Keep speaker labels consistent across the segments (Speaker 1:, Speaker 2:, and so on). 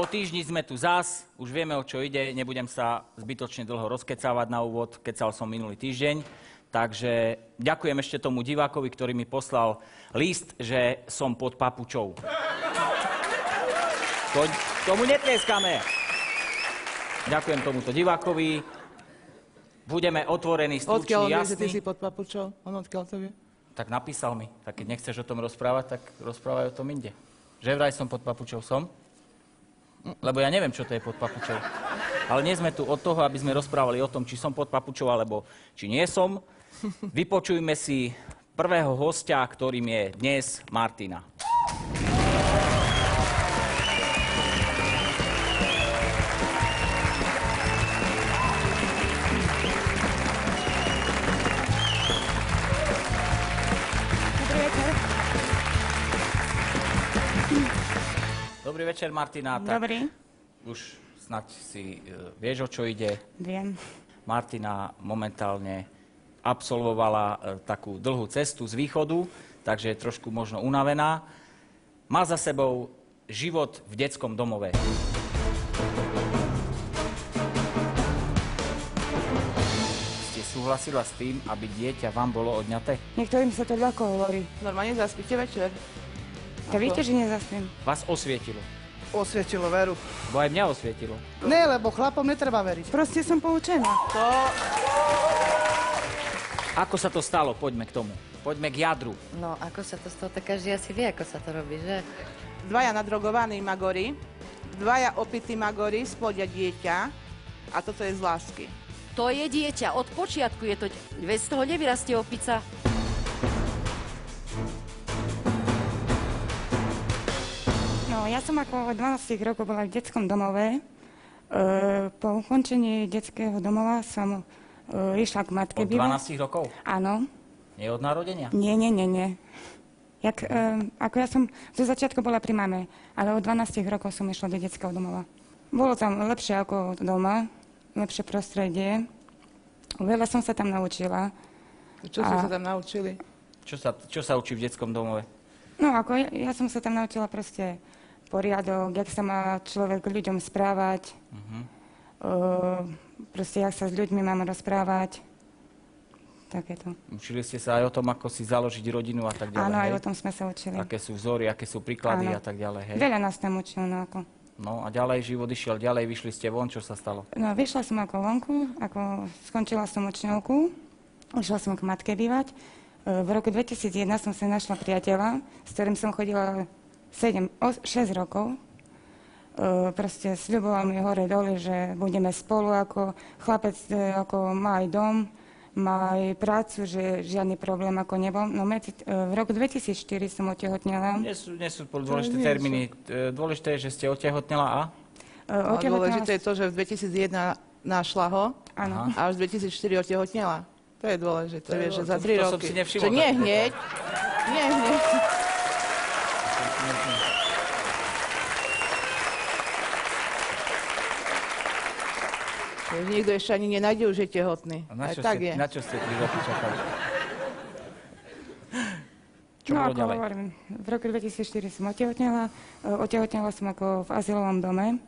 Speaker 1: Po týždni sme tu zás, už vieme, o čo ide, nebudem sa zbytočne dlho rozkecávať na úvod, kecal som minulý týždeň. Takže ďakujem ešte tomu divákovi, ktorý mi poslal list, že som pod papučou. Tomu netlieskame. Ďakujem tomuto divákovi. Budeme otvorení, struční,
Speaker 2: odkiaľ
Speaker 1: jasní.
Speaker 2: Odkiaľ že ty si pod papučou? On odkiaľ to vie?
Speaker 1: Tak napísal mi. Tak keď nechceš o tom rozprávať, tak rozprávaj o tom inde. Že vraj som pod papučou, som? Lebo ja neviem, čo to je pod papučou. Ale nie sme tu od toho, aby sme rozprávali o tom, či som pod papučou, alebo či nie som. Vypočujme si prvého hostia, ktorým je dnes Martina. Dobrý večer, Martina.
Speaker 3: Dobrý.
Speaker 1: Už snad si vieš, o čo ide.
Speaker 3: Viem.
Speaker 1: Martina momentálne absolvovala takú dlhú cestu z východu, takže je trošku možno unavená. Má za sebou život v detskom domove. Ste súhlasila s tým, aby dieťa vám bolo odňaté?
Speaker 3: Niektorým sa to ľahko hovorí.
Speaker 2: Normálne zaspíte večer?
Speaker 3: To viete, že nezaspím.
Speaker 1: Vás osvietilo.
Speaker 2: Osvietilo veru.
Speaker 1: Bo aj mňa osvietilo.
Speaker 2: Ne, lebo chlapom netreba veriť.
Speaker 3: Proste som poučená.
Speaker 2: To...
Speaker 1: Ako sa to stalo? Poďme k tomu. Poďme k jadru.
Speaker 4: No, ako sa to stalo, tak každý asi vie, ako sa to robí, že?
Speaker 2: Dvaja nadrogovaní magori, dvaja opití magori splodia dieťa a toto je z lásky.
Speaker 5: To je dieťa, od počiatku je to, veď z toho nevyrastie opica.
Speaker 3: No, ja som ako od 12 rokov bola v detskom domove. Po ukončení detského domova som išla k matke.
Speaker 1: Od 12 rokov?
Speaker 3: Áno.
Speaker 1: Nie od narodenia?
Speaker 3: Nie. Ako ja som zo začiatku bola pri mame, ale od 12 rokov som išla do detského domova. Bolo tam lepšie ako doma, lepšie prostredie. Veľa som sa tam naučila.
Speaker 2: Čo ste sa tam naučili?
Speaker 1: Čo sa učí v detskom domove?
Speaker 3: No, ako ja som sa tam naučila proste poriadok, jak sa má človek k ľuďom správať, proste jak sa s ľuďmi mám rozprávať, takéto.
Speaker 1: Učili ste sa aj o tom, ako si založiť rodinu a tak ďalej,
Speaker 3: áno,
Speaker 1: hej?
Speaker 3: aj o tom sme sa učili.
Speaker 1: Aké sú vzory, aké sú príklady
Speaker 3: áno.
Speaker 1: a tak ďalej, hej?
Speaker 3: Veľa nás tam učil, no ako.
Speaker 1: No a ďalej život išiel ďalej, vyšli ste von, čo sa stalo?
Speaker 3: No, vyšla som ako vonku, ako skončila som učňovku, išla som k matke bývať. V roku 2001 som sa našla priateľa, s ktorým som chodila 6 rokov. Proste sľuboval mi hore dole, že budeme spolu ako chlapec, ako má aj dom, má aj prácu, že žiadny problém ako nebol. No v roku 2004 som otehotnela.
Speaker 1: Nie sú dôležité termíny. Dôležité je, že ste otehotnela a?
Speaker 2: A dôležité je to, že v 2001 našla ho
Speaker 3: áno.
Speaker 2: a až v 2004 otehotnela. To je dôležité, vieš, že za 3 roky.
Speaker 1: To som si nevšimol.
Speaker 2: Že nie hneď. Niekto ešte ani nenájde, už je tehotný.
Speaker 1: Na čo ste 3 roky čakali? Čo
Speaker 3: no,
Speaker 1: bolo
Speaker 3: ako
Speaker 1: ďalej?
Speaker 3: hovorím, v roku 2004 som otehotnela. Otehotnela som ako v azylovom dome.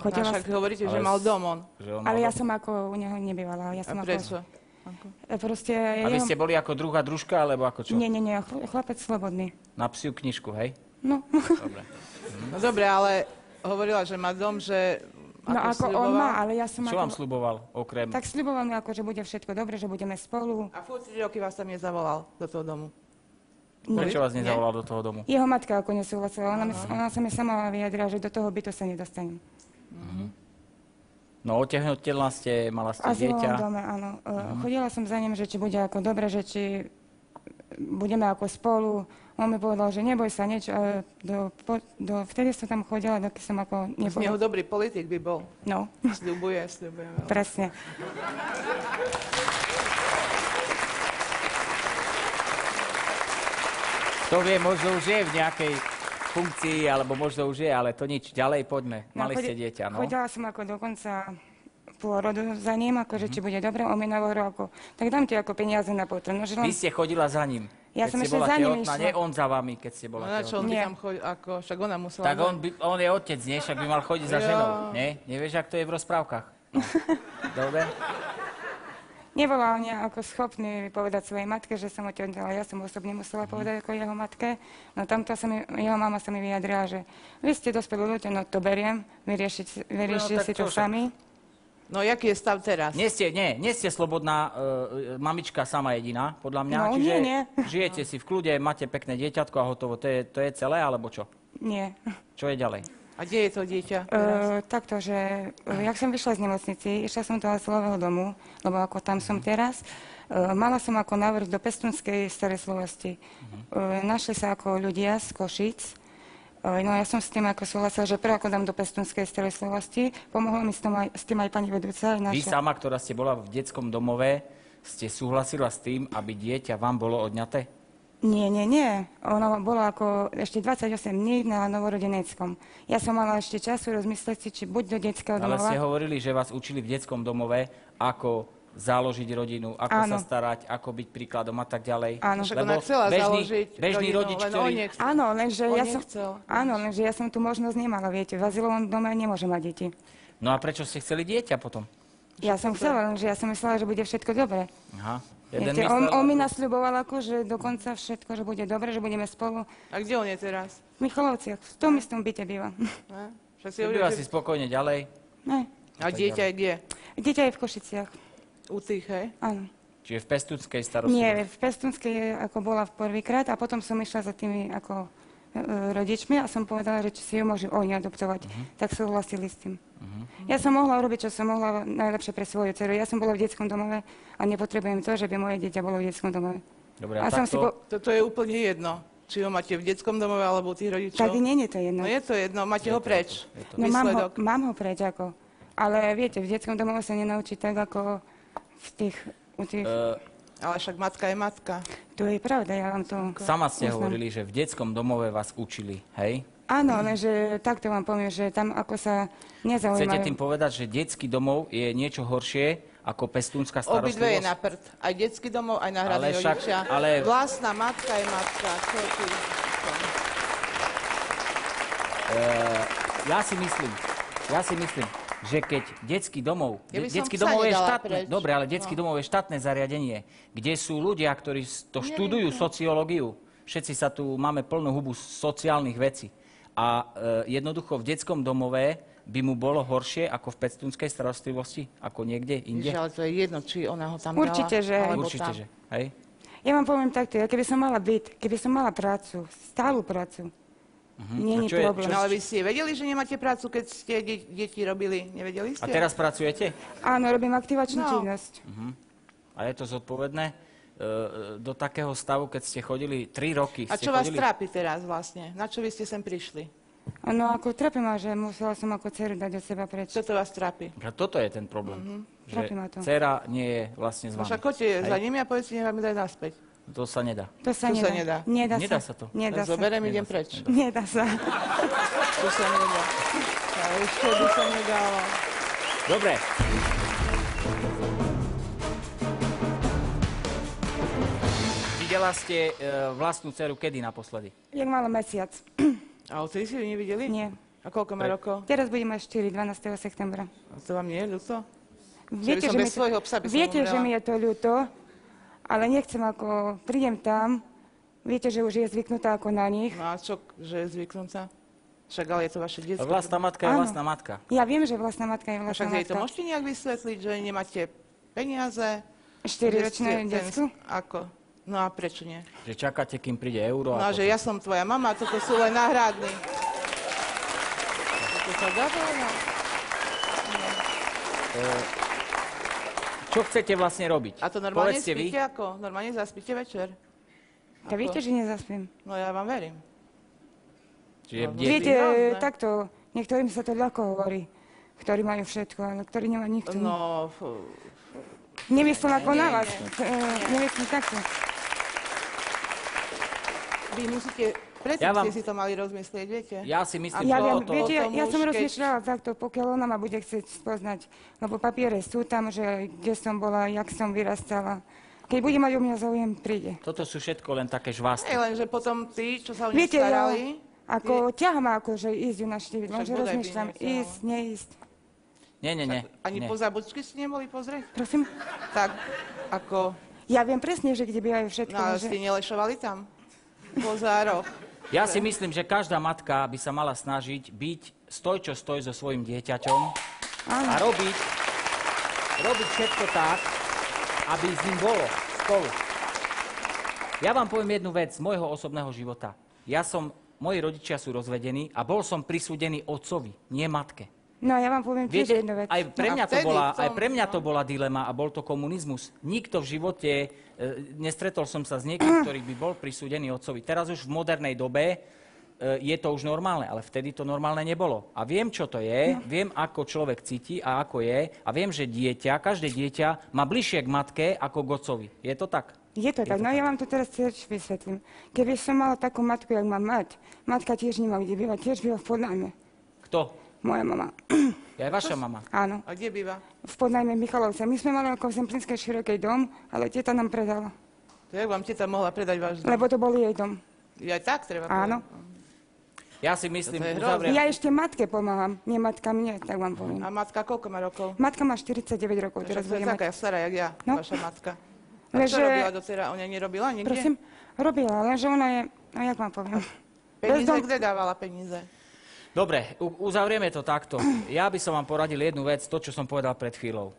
Speaker 2: Však hovoríte, že mal dom on.
Speaker 3: Ale ja som ako u neho nebývala. Ja som
Speaker 2: a prečo?
Speaker 3: Proste,
Speaker 1: a vy ste boli ako druhá družka, alebo ako čo?
Speaker 3: Nie, chlapec slobodný.
Speaker 1: Na psiu knižku, hej?
Speaker 3: No.
Speaker 1: Dobre.
Speaker 2: No dobre, ale hovorila, že má dom, že...
Speaker 3: No ako
Speaker 2: sľuboval?
Speaker 3: on má, ale ja som
Speaker 1: Čo
Speaker 3: ako...
Speaker 1: vám sľuboval, okrem?
Speaker 3: Tak sľuboval mi ako, že bude všetko dobre, že budeme spolu.
Speaker 2: A furt 3 roky vás tam nezavolal do toho domu?
Speaker 1: Prečo vás nezavolal do toho domu?
Speaker 3: Jeho matka ako nesúhlasila. Ona sa mi sama vyjadrila, že do toho bytu sa nedostanem.
Speaker 1: No otehotnela ste, mala ste dieťa.
Speaker 3: V dome, áno. Chodila som za ním, že či bude ako dobre, že či budeme ako spolu. On mi povedal, že neboj sa nič. Vtedy som tam chodila, doky som ako
Speaker 2: Z neho dobrý politik by bol.
Speaker 3: No.
Speaker 2: Sľubuje.
Speaker 3: Presne.
Speaker 1: Kto vie, možno už je v nejakej funkcii, alebo možno už je, ale to nič. Ďalej poďme. Mali ste dieťa, no?
Speaker 3: Chodila som ako dokonca pôrodu za ním, akože či bude dobre. On mi nahovoril ako, tak dám ti ako peniaze na potrn. No,
Speaker 1: Vy ste chodila za ním?
Speaker 3: Ja
Speaker 1: keď
Speaker 3: som
Speaker 1: ste
Speaker 3: ešte
Speaker 1: bola
Speaker 3: za ním
Speaker 1: tehotná,
Speaker 3: išla.
Speaker 1: nie on za vami, keď ste
Speaker 2: No
Speaker 1: bola
Speaker 2: na čo
Speaker 1: tehotná.
Speaker 2: on by
Speaker 3: Nie.
Speaker 2: tam chodil, ako, však ona musela...
Speaker 1: Tak on je otec, nie? Však by mal chodiť za
Speaker 2: Jo.
Speaker 1: ženou, nie? Nevieš, ak to je v rozprávkach? No. Dobre?
Speaker 3: Nebola on ako schopný povedať svojej matke, že som otehotnela. Ja som osobne musela povedať ako jeho matke. No tamto jeho mama sa mi vyjadrila, že vy ste dospelí ľudia, no to beriem, vyriešite
Speaker 1: tak
Speaker 3: si to
Speaker 1: čo však?
Speaker 3: sami.
Speaker 2: No, jaký je stav teraz?
Speaker 1: Nie ste slobodná mamička sama jediná, podľa mňa.
Speaker 3: No,
Speaker 1: Čiže
Speaker 3: nie.
Speaker 1: žijete si v kľude, máte pekné dieťatko a hotovo. To je celé, alebo čo?
Speaker 3: Nie.
Speaker 1: Čo je ďalej?
Speaker 2: A kde je to dieťa teraz?
Speaker 3: Takto, že jak som vyšla z nemocnici, išla som do azylového domu, lebo ako tam som teraz, mala som ako návrh do Pestunskej starostlivosti. Našli sa ako ľudia z Košíc. No ja som s tým ako súhlasila, že prv ako dám do Pestunskej starostlivosti. Pomohla mi s tým aj pani vedúca.
Speaker 1: Vy sama, ktorá ste bola v detskom domove, ste súhlasila s tým, aby dieťa vám bolo odňaté?
Speaker 3: Nie. Ona bola ako ešte 28 dní na novorodeneckom. Ja som mala ešte času rozmyslieť si, či buď do detského
Speaker 1: Ale
Speaker 3: domova.
Speaker 1: ste hovorili, že vás učili v detskom domove, ako založiť rodinu, ako
Speaker 3: Áno.
Speaker 1: sa starať, ako byť príkladom a tak ďalej.
Speaker 3: Áno.
Speaker 2: Však ona chcela založiť
Speaker 1: bežný
Speaker 2: rodinu,
Speaker 1: rodič,
Speaker 2: len
Speaker 1: ktorý...
Speaker 2: on nechcel.
Speaker 3: Áno, lenže
Speaker 2: On
Speaker 3: ja som...
Speaker 2: nechcel.
Speaker 3: Lenže ja som tu možnosť nemala, viete. V azylovom dome nemôžem mať deti.
Speaker 1: No a prečo ste chceli dieťa potom?
Speaker 3: Ja som chcela, lenže ja som myslela, že bude všetko dobre.
Speaker 1: Aha.
Speaker 3: Viete, on mi nasľuboval ako, že dokonca všetko, že bude dobre, že budeme spolu
Speaker 2: A kde on je teraz?
Speaker 3: v Michalovciach. V tom istom byte býva.
Speaker 2: Ne? Však si
Speaker 1: Býva
Speaker 2: hovoril,
Speaker 1: si
Speaker 2: že...
Speaker 1: spokojne ďalej.
Speaker 3: Ne.
Speaker 2: A dieťa je kde?
Speaker 3: Dieťa je v Košiciach.
Speaker 2: U tých, hej?
Speaker 3: Áno.
Speaker 1: Čiže v Pestunskej starostlivosti.
Speaker 3: Nie, v Pestunskej ako bola v prvýkrát a potom som išla za tými ako rodičmi a som povedala, že či si ju môžu oni adoptovať. Tak súhlasili s tým. Ja som mohla urobiť, čo som mohla najlepšie pre svoju dceru. Ja som bola v detskom domove a nepotrebujem to, že by moje dieťa bolo v detskom domove.
Speaker 1: Dobre,
Speaker 3: A som si
Speaker 2: Toto je úplne jedno. Či ho máte v detskom domove alebo u tých rodičov.
Speaker 3: Tak nie je to jedno.
Speaker 2: No je to jedno, máte ho preč.
Speaker 3: No
Speaker 2: Výsledok.
Speaker 3: mám ho preč ako. Ale viete, v detskom domove sa nenaučí tak ako u tých...
Speaker 2: Ale však matka je matka.
Speaker 3: To je pravda, ja vám to...
Speaker 1: Sama ste
Speaker 3: uznám.
Speaker 1: hovorili, že v detskom domove vás učili, hej?
Speaker 3: Áno, lenže takto vám poviem, že tam ako sa nezaujímajú.
Speaker 1: Chcete tým povedať, že detský domov je niečo horšie ako pestúnska starostlivosť?
Speaker 2: Obidve je na prd. Aj detský domov, aj náhradní
Speaker 1: Ale však-
Speaker 2: rodičia.
Speaker 1: ale-
Speaker 2: Vlastná matka je matka. Čo ty?
Speaker 1: Ja si myslím, že keď detský domov...
Speaker 2: Ja by som
Speaker 1: detský
Speaker 2: psa
Speaker 1: domov je
Speaker 2: nedala
Speaker 1: štátne,
Speaker 2: preč.
Speaker 1: dobre, ale detský domov je štátne zariadenie, kde sú ľudia, ktorí to študujú sociológiu. Všetci sa tu máme plnú hubu sociálnych vecí. A jednoducho v detskom domove by mu bolo horšie ako v pestúnskej starostlivosti, ako niekde inde?
Speaker 2: Ježiš, ale to je jedno, či ona ho tam
Speaker 3: Určite,
Speaker 2: dala,
Speaker 3: že-
Speaker 2: alebo
Speaker 1: Určite,
Speaker 2: tam.
Speaker 1: že. Hej?
Speaker 3: Ja vám poviem takto, ja keby som mala byt, keby som mala prácu, stálu prácu, nie
Speaker 1: A
Speaker 3: je
Speaker 1: čo je-
Speaker 3: problém.
Speaker 2: No ale vy ste vedeli, že nemáte prácu, keď ste deti robili? Nevedeli ste?
Speaker 1: A teraz pracujete?
Speaker 3: Áno, robím aktivačnú
Speaker 2: No.
Speaker 3: činnosť.
Speaker 1: A je to zodpovedné? Do takého stavu, keď ste chodili 3 roky.
Speaker 2: A
Speaker 1: ste
Speaker 2: čo vás
Speaker 1: chodili...
Speaker 2: trápi teraz vlastne? Na čo vy ste sem prišli?
Speaker 3: No ako trápi ma, že musela som ako dceru dať od seba preč.
Speaker 2: Čo to vás trápi?
Speaker 1: A toto je ten problém. Že
Speaker 3: Trápi ma to.
Speaker 1: dcera nie je vlastne s
Speaker 2: No
Speaker 1: vami.
Speaker 2: však choďte za nimi a povedzte, nech vám daj naspäť.
Speaker 1: To sa nedá.
Speaker 3: To sa
Speaker 2: Čo
Speaker 3: nedá.
Speaker 2: sa nedá?
Speaker 1: Nedá sa to.
Speaker 3: Nedá
Speaker 2: Tak
Speaker 3: sa.
Speaker 2: zoberiem, idem preč.
Speaker 3: Nedá sa.
Speaker 2: To sa nedá. A ešte by sa nedalo.
Speaker 1: Dobre. Videla ste vlastnú dceru kedy naposledy?
Speaker 3: Jak malo mesiac.
Speaker 2: A odtedy si ju nevideli?
Speaker 3: Nie.
Speaker 2: A koľko má rokov?
Speaker 3: Teraz budem mať 4, 12. septembra.
Speaker 2: A to vám nie je ľúto?
Speaker 3: Viete,
Speaker 2: som bez
Speaker 3: mi to,
Speaker 2: svojho psa by som
Speaker 3: viete že
Speaker 2: umrela.
Speaker 3: mi je to ľúto, ale nechcem ako, prídem tam, viete, že už je zvyknutá ako na nich.
Speaker 2: No a čo, že je zvyknúca? Však ale je to vaše detstvo.
Speaker 1: Vlastná matka je
Speaker 3: Áno.
Speaker 1: vlastná matka.
Speaker 3: Ja viem, že vlastná matka je
Speaker 2: A
Speaker 3: vlastná
Speaker 2: však jej to
Speaker 3: matka.
Speaker 2: môžete nejak vysvetliť, že nemáte peniaze?
Speaker 3: 4-ročné decku?
Speaker 2: Ako? No a prečo nie?
Speaker 1: Že čakáte, kým príde euro.
Speaker 2: No
Speaker 1: a
Speaker 2: a že
Speaker 1: potom-
Speaker 2: ja som tvoja mama, toto sú len náhradní. To sa dá povedať?
Speaker 1: Čo chcete vlastne robiť?
Speaker 2: A to normálne
Speaker 1: Povedzte
Speaker 2: spíte ako? Normálne zaspíte večer?
Speaker 3: Ja viete, že nezaspím.
Speaker 2: No ja vám verím.
Speaker 1: Čiže
Speaker 2: No,
Speaker 1: kde...
Speaker 3: Viete,
Speaker 2: naozaj.
Speaker 3: takto, niektorým sa to ľahko hovorí, ktorí majú všetko, ale ktorí nemá nikto.
Speaker 2: No,
Speaker 3: Nemyslím ako
Speaker 2: Nie,
Speaker 3: na
Speaker 2: nie.
Speaker 3: vás, nemyslím takto.
Speaker 2: vy musíte, predtým
Speaker 1: Ja vám-
Speaker 2: ste si to mali rozmyslieť, viete?
Speaker 1: Ja si myslím,
Speaker 3: Ja
Speaker 1: že
Speaker 3: viem,
Speaker 1: toto...
Speaker 3: viete, ja
Speaker 2: tomu
Speaker 3: som
Speaker 2: už keď-
Speaker 3: rozmýšľala takto, pokiaľ ona ma bude chcieť spoznať, lebo papiere sú tam, že kde som bola, jak som vyrastala, Keď bude mať o mňa záujem, príde.
Speaker 1: Toto sú všetko len také žvásty.
Speaker 2: Lenže potom tí, čo sa o nich
Speaker 3: Viete, ja
Speaker 2: starali...
Speaker 3: ako ťaha ma akože ísť ju navštíviť,
Speaker 2: Však
Speaker 3: lenže
Speaker 2: bodaj by
Speaker 3: rozmýšľam,
Speaker 2: nechcela.
Speaker 3: ísť, neísť.
Speaker 1: Nie.
Speaker 2: Ani
Speaker 1: nie.
Speaker 2: po zabučky si neboli pozrieť?
Speaker 3: Prosím?
Speaker 2: Tak, ako...
Speaker 3: Ja viem presne, že kde bývajú všetko.
Speaker 2: No, ale
Speaker 3: že...
Speaker 2: ste nelešovali tam? Po zároch.
Speaker 1: Ja si myslím, že každá matka by sa mala snažiť byť stoj, čo stoj so svojím dieťaťom a robiť všetko tak, aby s ním bolo spolu. Ja vám poviem jednu vec z môjho osobného života. Moji rodičia sú rozvedení a bol som prisúdený otcovi, nie matke.
Speaker 3: No ja vám poviem tiež
Speaker 1: Viete,
Speaker 3: jednu vec.
Speaker 1: aj pre
Speaker 2: No a
Speaker 1: mňa
Speaker 2: vtedy
Speaker 1: aj pre mňa to bola dilema a bol to komunizmus. Nikto v živote, nestretol som sa s niekým, ktorý by bol prisúdený otcovi. Teraz už v modernej dobe je to už normálne, ale vtedy to normálne nebolo. A viem, čo to je, viem, ako človek cíti a ako je a viem, že každé dieťa má bližšie k matke ako k otcovi. Je to tak?
Speaker 3: Je to tak, no ja vám to teraz tiež vysvetlím. Keby som mala takú matku, jak mám mať, matka tiež nemá kde bývať, tiež býva v podnajme.
Speaker 1: Kto?
Speaker 3: Moja mama.
Speaker 1: Je aj vaša mama.
Speaker 3: Áno,
Speaker 2: A kde býva?
Speaker 3: v podnajme Michalovce. My sme mali ako v Zemplínskej širokej dom, ale teta nám predala.
Speaker 2: To jak vám teta mohla predať váš dom?
Speaker 3: Lebo to bol jej dom.
Speaker 2: Ja tak treba
Speaker 3: Áno.
Speaker 1: Ja si myslím,
Speaker 2: To je hrozné.
Speaker 1: uzavriem.
Speaker 3: Ja ešte matke pomáham, nie matka mne, tak vám poviem.
Speaker 2: A matka koľko má rokov?
Speaker 3: Matka má 49 rokov, teraz
Speaker 2: To je
Speaker 3: bude
Speaker 2: taká
Speaker 3: mať.
Speaker 2: stará, jak ja,
Speaker 3: No.
Speaker 2: vaša matka. A čo
Speaker 3: Lenže-
Speaker 2: robila doteraz? Ona nerobila nikde?
Speaker 3: Prosím, robila, lenže ona je, no jak vám poviem.
Speaker 2: Peníze,
Speaker 3: Bezdom-
Speaker 2: kde dávala peníze?
Speaker 1: Dobre, uzavrieme to takto. Ja by som vám poradil jednu vec, to, čo som povedal pred chvíľou.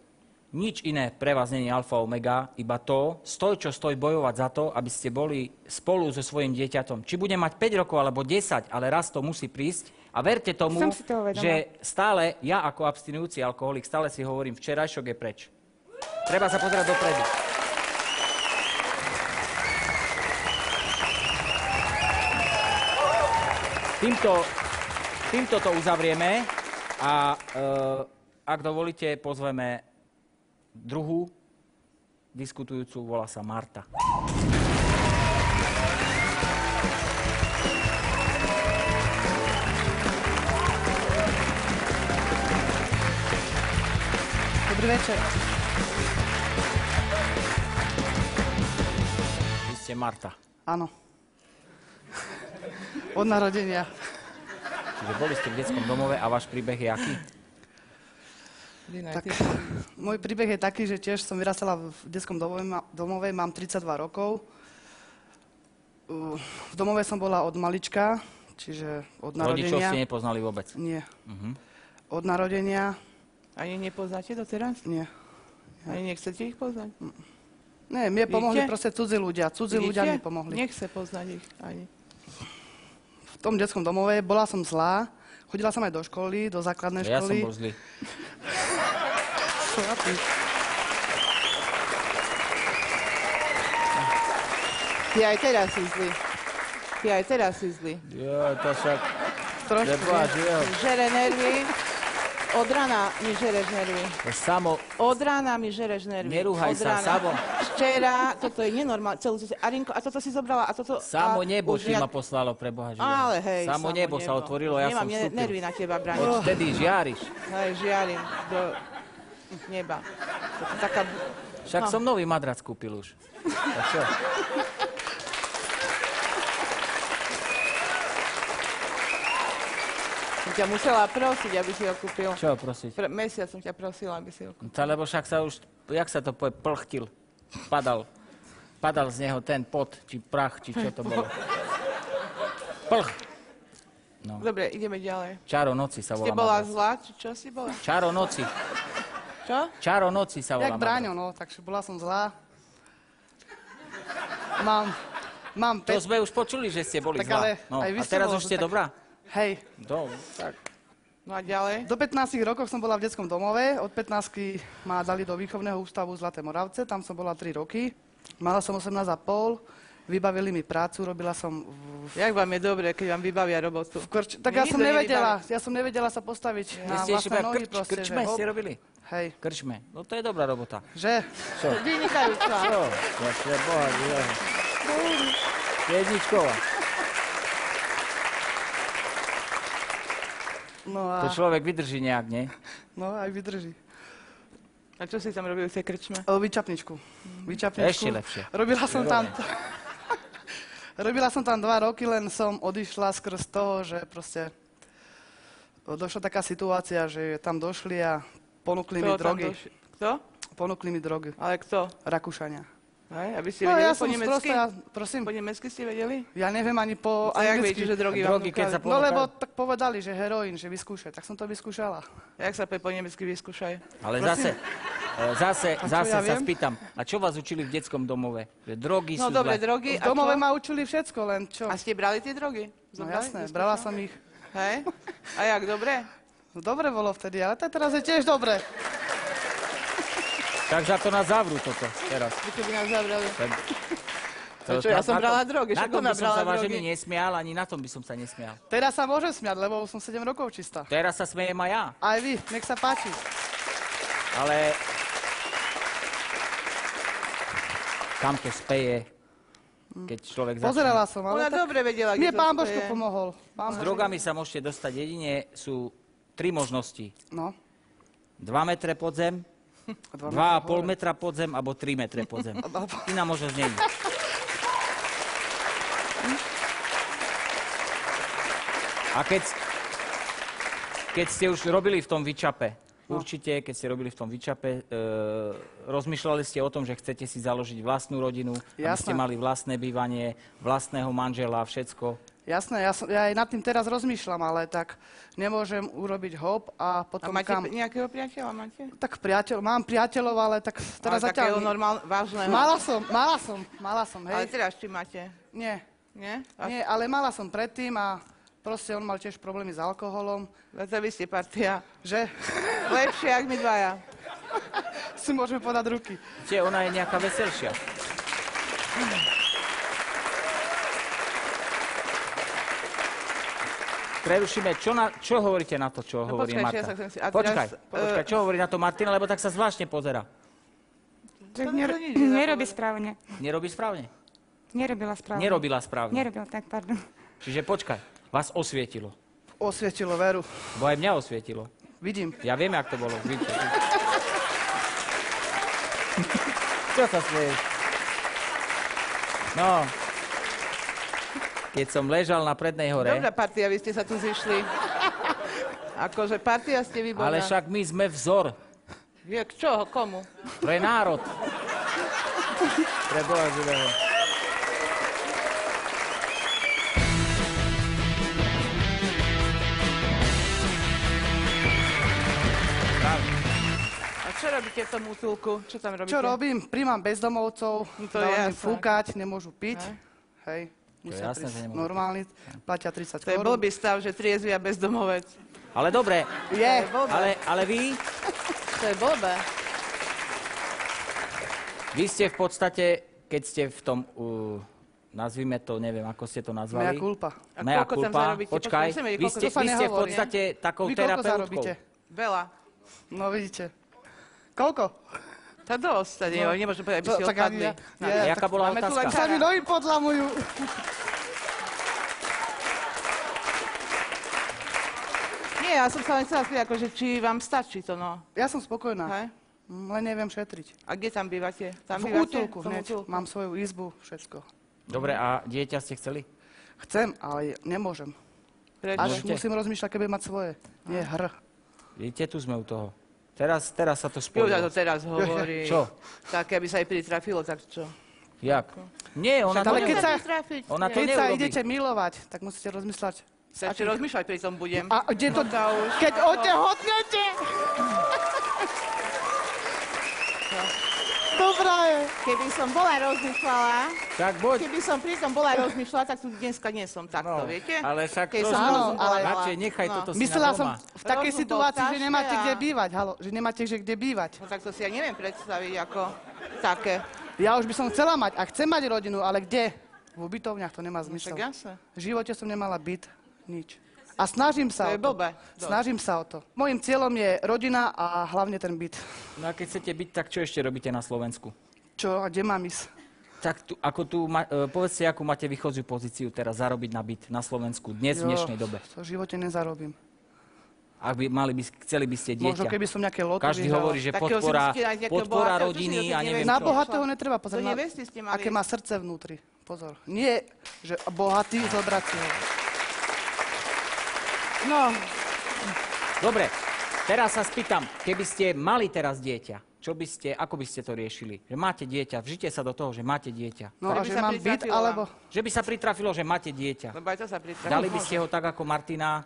Speaker 1: Nič iné pre vás nie je alfa omega, iba to, stoj čo stoj bojovať za to, aby ste boli spolu so svojím dieťatom. Či bude mať 5 rokov alebo 10, ale raz to musí prísť. A verte tomu,
Speaker 3: Som si toho vedomá.
Speaker 1: že stále, ja ako abstinujúci alkoholik, stále si hovorím, včerajšok je preč. Treba sa pozerať dopredu. Týmto to uzavrieme a ak dovolíte, pozveme druhú diskutujúcu, volá sa Marta.
Speaker 6: Dobrý večer.
Speaker 1: Vy ste Marta.
Speaker 6: Áno. Od narodenia.
Speaker 1: Čiže boli ste v detskom domove a váš príbeh je aký?
Speaker 6: Tak, môj príbeh je taký, že tiež som vyrastala v detskom domove, mám 32 rokov. V domove som bola od malička, čiže od
Speaker 1: Rodičov
Speaker 6: narodenia.
Speaker 1: ste nepoznali vôbec.
Speaker 6: Nie. Od narodenia
Speaker 2: Ani nepoznáte doteraz?
Speaker 6: nie.
Speaker 2: Ani nechcete ich poznať?
Speaker 6: Nie, mne pomohli
Speaker 2: Vidíte?
Speaker 6: proste cudzí ľudia. Cudzí ľudia mi pomohli.
Speaker 2: Nechce poznať ich ani.
Speaker 6: V tom detskom domove bola som zlá, chodila som aj do školy, do základnej
Speaker 1: Ja som
Speaker 6: školy.
Speaker 1: bol zlý.
Speaker 6: Chlapí.
Speaker 2: Ty aj teraz si zlý. Ty aj teraz si zlý.
Speaker 1: Jo, to však...
Speaker 6: Trošku.
Speaker 2: Žere nervy. Od rána mi žereš nervy.
Speaker 1: Samo,
Speaker 2: Od rána mi žereš nervy.
Speaker 1: Nerúhaj
Speaker 2: Od
Speaker 1: sa,
Speaker 2: rána.
Speaker 1: Samo.
Speaker 2: Včera, toto je nenormálne, Arinko, a toto si zobrala, a toto...
Speaker 1: samo
Speaker 2: a
Speaker 1: nebo
Speaker 2: už
Speaker 1: ti
Speaker 2: ja-
Speaker 1: ma poslalo pre Boha živého.
Speaker 2: Ale hej,
Speaker 1: Samo nebo sa otvorilo, ja som
Speaker 2: Nemám
Speaker 1: vstúpil.
Speaker 2: nervy na teba, Branič.
Speaker 1: Vtedy žiariš.
Speaker 2: Hej, žiarim do neba. To je taká...
Speaker 1: Však
Speaker 2: No.
Speaker 1: som nový madrac kúpil už. Tak čo?
Speaker 2: Som ťa musela prosiť, aby si ho kúpil.
Speaker 1: Čo prosiť?
Speaker 2: Mesiac som ťa prosila, aby si ho kúpil.
Speaker 1: Lebo však sa už, jak sa to povie, plchtil. Padal z neho ten pot, či prach, či čo to bolo. Plch. No.
Speaker 2: Dobre, ideme ďalej.
Speaker 1: Čaro noci sa volá
Speaker 2: Ty bola
Speaker 1: madrac.
Speaker 2: zlá, či čo si bola?
Speaker 1: Čaro noci.
Speaker 2: Čo?
Speaker 1: Čaro noci sa volá
Speaker 6: Jak Bráňo, no, takže bola som zlá. Mám
Speaker 1: To
Speaker 6: 5...
Speaker 1: sme už počuli, že ste boli
Speaker 6: Tak
Speaker 1: zlá.
Speaker 6: ale
Speaker 1: No,
Speaker 6: aj vy
Speaker 1: a
Speaker 6: ste
Speaker 1: teraz
Speaker 6: bol,
Speaker 1: už ste
Speaker 6: tak-
Speaker 1: dobrá?
Speaker 6: Hej,
Speaker 1: Tak.
Speaker 2: No a ďalej?
Speaker 6: do 15 rokov som bola v detskom domove, od 15 ma dali do výchovného ústavu Zlaté Moravce, tam som bola 3 roky. Mala som 18,5, vybavili mi prácu, robila som
Speaker 2: Jak vám je dobre, keď vám vybavia robotu?
Speaker 6: Tak
Speaker 2: Mne
Speaker 6: ja som
Speaker 2: nikto
Speaker 6: nevedela,
Speaker 2: nevybaví.
Speaker 6: ja som nevedela sa postaviť
Speaker 1: Vy
Speaker 6: na
Speaker 1: ste ešte
Speaker 6: vlastné nohy
Speaker 1: iba
Speaker 6: proste.
Speaker 1: krčme
Speaker 6: že hop,
Speaker 1: ste robili?
Speaker 6: Hej,
Speaker 1: Krčme. No to je dobrá robota.
Speaker 6: že?
Speaker 1: Čo?
Speaker 2: Vynikajúca.
Speaker 1: Čo? Ja pre Boha živého. Jedničková.
Speaker 6: No
Speaker 1: To
Speaker 6: a
Speaker 1: človek vydrží nejak, nie?
Speaker 6: no, aj vydrží.
Speaker 2: A čo si tam robil v tej krčme?
Speaker 6: Vyčapničku.
Speaker 1: Ešte lepšie.
Speaker 6: Robila som tam... Robila som tam 2 roky, len som odišla skrz toho, že proste došla taká situácia, že tam došli a ponúkli mi drogy.
Speaker 2: Kto?
Speaker 6: Ponúkli mi drogy.
Speaker 2: Ale kto?
Speaker 6: Rakúšania.
Speaker 2: Hej, aby ste
Speaker 6: No
Speaker 2: vedeli
Speaker 6: ja
Speaker 2: po
Speaker 6: som
Speaker 2: nemecky?
Speaker 6: prosím,
Speaker 2: Po nemecky ste vedeli?
Speaker 6: ja neviem ani po
Speaker 2: A jak
Speaker 6: anglicky.
Speaker 2: viete, že drogy vám
Speaker 1: Drogy, keď sa
Speaker 2: vnúkali?
Speaker 6: No lebo
Speaker 1: ponúkajú.
Speaker 6: tak povedali, že heroín, že vyskúšaj, tak som to vyskúšala.
Speaker 2: Jak sa po nemecky vyskúšaj?
Speaker 1: Ale
Speaker 6: Prosím.
Speaker 1: zase
Speaker 6: ja
Speaker 1: sa
Speaker 6: viem?
Speaker 1: spýtam, a čo vás učili v detskom domove? Že drogy
Speaker 2: No
Speaker 1: sú
Speaker 2: dobre,
Speaker 1: zlé.
Speaker 2: drogy.
Speaker 6: V
Speaker 2: A
Speaker 6: domove
Speaker 2: čo?
Speaker 6: ma učili všetko, len čo?
Speaker 2: A ste brali tie drogy?
Speaker 6: No
Speaker 2: Zobrali?
Speaker 6: jasné,
Speaker 2: Vyskúšali?
Speaker 6: brala som ich.
Speaker 2: Hej? A jak, dobre?
Speaker 6: No, dobre bolo vtedy, ale tak teraz je tiež dobre.
Speaker 1: Tak za to nás zavrú toto teraz.
Speaker 2: Čo by nás zabrali?
Speaker 1: To-
Speaker 2: čo, ja som
Speaker 1: na
Speaker 2: brala
Speaker 1: tom-
Speaker 2: drogy,
Speaker 1: Na
Speaker 2: však
Speaker 1: tom
Speaker 2: ona
Speaker 1: by som
Speaker 2: brala
Speaker 1: sa vážený
Speaker 2: drogy.
Speaker 1: nesmial, ani na tom by som sa nesmial.
Speaker 6: Teraz sa môžem smiať, lebo som 7 rokov čistá.
Speaker 1: Teraz sa smejem aj ja,
Speaker 6: Aj vy, nech sa páči.
Speaker 1: ale... Kam to speje, keď človek začne...
Speaker 6: Pozerala som,
Speaker 2: Ona
Speaker 6: ale tak...
Speaker 2: dobre vedela,
Speaker 6: Mne
Speaker 2: kde to
Speaker 6: pán Božko
Speaker 2: speje.
Speaker 6: pomohol.
Speaker 1: S drogami sa môžete dostať jedine, sú 3 možnosti.
Speaker 6: No.
Speaker 1: 2 metre podzem, 2,5 metra podzem, alebo 3 metre podzem. Iná možnosť nie je. A keď ste už robili v tom vyčape, určite, keď ste robili v tom vyčape, rozmýšľali ste o tom, že chcete si založiť vlastnú rodinu, aby ste
Speaker 6: Jasné.
Speaker 1: mali vlastné bývanie, vlastného manžela, všetko.
Speaker 6: Jasné, ja aj nad tým teraz rozmýšľam, ale tak nemôžem urobiť hop a
Speaker 2: A
Speaker 6: potom
Speaker 2: máte
Speaker 6: kam...
Speaker 2: nejakého priateľa, máte?
Speaker 6: Tak mám priateľov, ale tak teraz
Speaker 2: Ale takého
Speaker 6: zatiaľ...
Speaker 2: vážneho.
Speaker 6: Mala som,
Speaker 2: Ale
Speaker 6: hej.
Speaker 2: teraz či máte?
Speaker 6: Nie,
Speaker 2: Nie? A
Speaker 6: nie, ale mala som predtým a proste on mal tiež problémy s alkoholom,
Speaker 2: to vy ste partia.
Speaker 6: že
Speaker 2: Lepšie, jak my dvaja.
Speaker 6: si môžeme podať ruky.
Speaker 1: Čiže ona je nejaká veselšia. Prerušíme. Čo hovoríte na to, čo
Speaker 2: No
Speaker 1: hovorí
Speaker 2: počkaj,
Speaker 1: Marta?
Speaker 2: ja sa chcem si- a
Speaker 1: Počkaj,
Speaker 2: teraz,
Speaker 1: čo hovorí na to Martina, lebo tak sa zvláštne pozera.
Speaker 3: Tak
Speaker 2: To nič nezapovedal.
Speaker 3: nerobí správne.
Speaker 1: Nerobí správne?
Speaker 3: Nerobila správne.
Speaker 1: Nerobila správne.
Speaker 3: Nerobil, tak pardon.
Speaker 1: Čiže počkaj, vás osvietilo.
Speaker 6: Osvietilo veru.
Speaker 1: Bo aj mňa osvietilo.
Speaker 6: Vidím.
Speaker 1: Ja viem, jak to bolo. Vidíte. Čo sa smeješ? No. Keď som ležal na prednej hore,
Speaker 2: Dobrá partia, vy ste sa tu zišli. Akože partia ste výborná.
Speaker 1: ale však my sme vzor
Speaker 2: Jak čo? Komu?
Speaker 1: pre národ. Pre Boha živého.
Speaker 2: A čo robíte v tom útulku? Čo tam robíte?
Speaker 6: Čo robím? Príjmam bezdomovcov,
Speaker 2: No to je
Speaker 6: dávam im
Speaker 2: jasné.
Speaker 6: fúkať, nemôžu piť. Hej.
Speaker 1: je
Speaker 6: Musia
Speaker 1: jasné, že
Speaker 6: prísť
Speaker 1: nemôžu.
Speaker 6: normálni, platia 30
Speaker 2: To je
Speaker 6: korún.
Speaker 2: blbý stav, že triezvy a bezdomovec.
Speaker 1: Ale dobre,
Speaker 6: Je.
Speaker 1: ale
Speaker 2: To je blbé.
Speaker 1: vy ste v podstate, keď ste v tom, nazvime to, neviem, ako ste to nazvali.
Speaker 6: Mea culpa.
Speaker 2: A
Speaker 1: Mea
Speaker 2: koľko tam
Speaker 1: culpa.
Speaker 2: zarobíte?
Speaker 1: Počkaj,
Speaker 2: Počkaj, musíme vedieť,
Speaker 1: vy
Speaker 2: koľko
Speaker 1: ste,
Speaker 6: to sa
Speaker 1: vy ste v
Speaker 6: nehovorí.
Speaker 1: podstate takou
Speaker 6: Vy koľko
Speaker 1: terapeutkou.
Speaker 6: zarobíte?
Speaker 2: Veľa.
Speaker 6: No vidíte. Koľko?
Speaker 2: Tá dosť, tá nemôžem povedať, aby ste
Speaker 6: tak
Speaker 2: odpadli.
Speaker 1: Jaká bola
Speaker 2: Máme tu
Speaker 1: otázka?
Speaker 2: lekára.
Speaker 6: Sa mi nohy podlamujú.
Speaker 2: Nie, ja som sa len chcela spýtať, akože, či vám stačí to, no.
Speaker 6: Ja som spokojná.
Speaker 2: Hej?
Speaker 6: Len neviem šetriť.
Speaker 2: A kde tam bývate? Tam
Speaker 6: V
Speaker 2: bývate?
Speaker 6: útulku
Speaker 2: V tom
Speaker 6: hneď.
Speaker 2: útulku.
Speaker 6: Mám svoju izbu, všetko.
Speaker 1: Dobre, a dieťa ste chceli?
Speaker 6: Chcem, ale nemôžem.
Speaker 2: Prečo?
Speaker 6: Až
Speaker 1: Môžete?
Speaker 6: musím rozmýšľať, keď budem mať svoje. Nie hr.
Speaker 1: Vidíte, tu sme u toho. Teraz sa to
Speaker 2: Júľa
Speaker 1: spojilo.
Speaker 2: to teraz hovorí.
Speaker 1: Čo?
Speaker 2: Tak, aby sa aj pritrafilo, tak čo?
Speaker 1: Jak? Nie, ona to
Speaker 6: Ale keď sa,
Speaker 2: Pritrafiť?
Speaker 1: Ona to
Speaker 6: keď sa
Speaker 1: neurobí.
Speaker 6: idete milovať, tak musíte rozmýšľať.
Speaker 2: Stačí rozmýšľať, pri tom budem.
Speaker 6: A kde to...
Speaker 2: No to už.
Speaker 6: Keď otehotnete! Dobrá je.
Speaker 2: Keby som bola rozmýšľala,
Speaker 1: Tak buď.
Speaker 2: keby som pri tom bola rozmýšľala, tak tu dneska nie som takto,
Speaker 1: No,
Speaker 2: viete?
Speaker 1: ale však
Speaker 2: Keď
Speaker 1: to
Speaker 2: som
Speaker 1: áno,
Speaker 2: rozumovala.
Speaker 1: radšej nechaj
Speaker 2: No.
Speaker 1: toto si
Speaker 6: Myslela
Speaker 1: na
Speaker 6: som
Speaker 1: doma.
Speaker 6: v takej
Speaker 2: Rozum bol
Speaker 6: situácii, že
Speaker 2: ťažké
Speaker 6: nemáte
Speaker 2: a-
Speaker 6: kde bývať. Halo, že nemáte že kde bývať.
Speaker 2: No tak to si ja neviem predstaviť ako také.
Speaker 6: Ja už by som chcela mať, a chcem mať rodinu, ale kde? V ubytovniach to nemá
Speaker 2: No
Speaker 6: zmysel.
Speaker 2: však jasné.
Speaker 6: V živote som nemala byt, nič. A snažím sa
Speaker 2: To je
Speaker 6: o to.
Speaker 2: blbé. Dosť.
Speaker 6: Snažím sa o to. Mojím cieľom je rodina a hlavne ten byt.
Speaker 1: No a keď chcete byť, tak čo ešte robíte na Slovensku?
Speaker 6: Čo a kde mám ísť?
Speaker 1: Tak povedzte, akú máte východziu pozíciu teraz zarobiť na byt na Slovensku dnes, v dnešnej dobe.
Speaker 6: To v živote nezarobím.
Speaker 1: Ak by chceli by ste
Speaker 6: Možno
Speaker 1: dieťa.
Speaker 6: keby som nejaké loto
Speaker 1: Každý
Speaker 6: vyhral.
Speaker 1: hovorí, že
Speaker 2: Takého si musíte nájsť nejakého
Speaker 1: podpora
Speaker 2: bohatého, čo si
Speaker 1: rodiny
Speaker 2: do tej
Speaker 1: a neviem
Speaker 2: nevesty
Speaker 6: Na
Speaker 1: čo.
Speaker 6: bohatého netreba pozrieť,
Speaker 2: Do nevesty ste mali
Speaker 6: aké má srdce vnútri. Pozor. Nie, že bohatý zobrať si ho.
Speaker 2: No,
Speaker 1: Dobre, teraz sa spýtam, keby ste mali teraz dieťa, ako by ste to riešili? Že máte dieťa, vžite sa do toho, že máte dieťa.
Speaker 6: No
Speaker 2: Ktorý
Speaker 6: a
Speaker 2: by
Speaker 6: že
Speaker 2: sa
Speaker 6: mám byt,
Speaker 2: pritrafilo
Speaker 6: alebo...
Speaker 1: Že by sa pritrafilo, že máte dieťa.
Speaker 2: lebo aj to sa pritrafilo.
Speaker 1: Dali by ste ho tak ako Martina?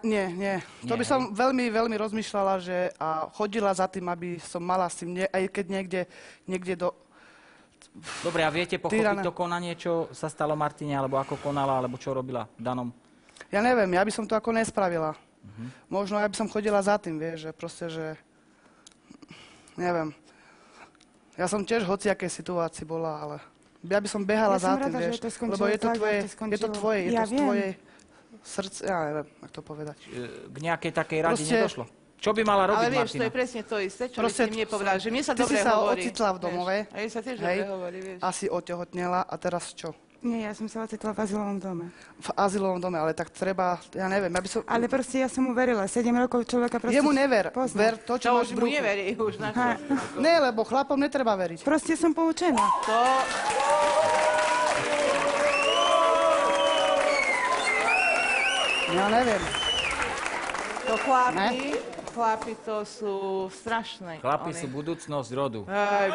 Speaker 6: Nie. To by som veľmi, veľmi rozmýšľala, že a chodila za tým, aby som mala s tým, aj keď niekde do...
Speaker 1: Dobre, a viete pochopiť
Speaker 6: Týrana.
Speaker 1: to konanie, čo sa stalo Martine, alebo ako konala, alebo čo robila v danom?
Speaker 6: Ja neviem, ja by som to ako nespravila. Možno ja by som chodila za tým, vieš, že proste, že... Neviem. Ja som tiež hociakej situácii bola, ale... Ja by som behala
Speaker 3: Ja
Speaker 6: za
Speaker 3: som
Speaker 6: tým,
Speaker 3: rada, že
Speaker 6: vieš.
Speaker 3: to skončilo
Speaker 6: Lebo je to
Speaker 3: tak,
Speaker 6: tvoje,
Speaker 3: ako to
Speaker 6: je to
Speaker 3: skončilo.
Speaker 6: tvoje, je
Speaker 3: Ja
Speaker 6: to z
Speaker 3: viem.
Speaker 6: tvojej srdce, ja neviem, jak to povedať.
Speaker 1: K nejakej takej rade
Speaker 6: Proste-
Speaker 1: nedošlo? Čo by mala robiť
Speaker 2: Ale vieš, to
Speaker 1: Martina?
Speaker 2: je presne to isté, čo
Speaker 6: Proste
Speaker 2: by si mne povedal, že mne sa
Speaker 6: ty
Speaker 2: dobre
Speaker 6: si sa
Speaker 2: hovorí.
Speaker 6: ocitla v domove,
Speaker 2: Vieš, a jej sa tiež
Speaker 6: hej,
Speaker 2: dobre hovorí, vieš.
Speaker 6: a si otehotnela a teraz čo?
Speaker 3: Nie, ja som sa ocitla v azylovom dome.
Speaker 6: V azylovom dome, ale tak treba, ja neviem, ja by som...
Speaker 3: Ale proste ja som mu verila. 7 rokov človeka proste...
Speaker 6: Jemu never,
Speaker 3: poznám.
Speaker 6: ver to, čo
Speaker 2: To
Speaker 6: máš
Speaker 2: už
Speaker 6: v
Speaker 2: mu
Speaker 6: bruchu.
Speaker 2: neverí, už na čo.
Speaker 6: Ne, lebo chlapom netreba veriť.
Speaker 3: Proste som poučená.
Speaker 2: To...
Speaker 6: Ja neviem.
Speaker 2: To chlapi to sú strašné.
Speaker 1: Chlapi
Speaker 2: Oni.
Speaker 1: sú budúcnosť rodu.
Speaker 2: Aj,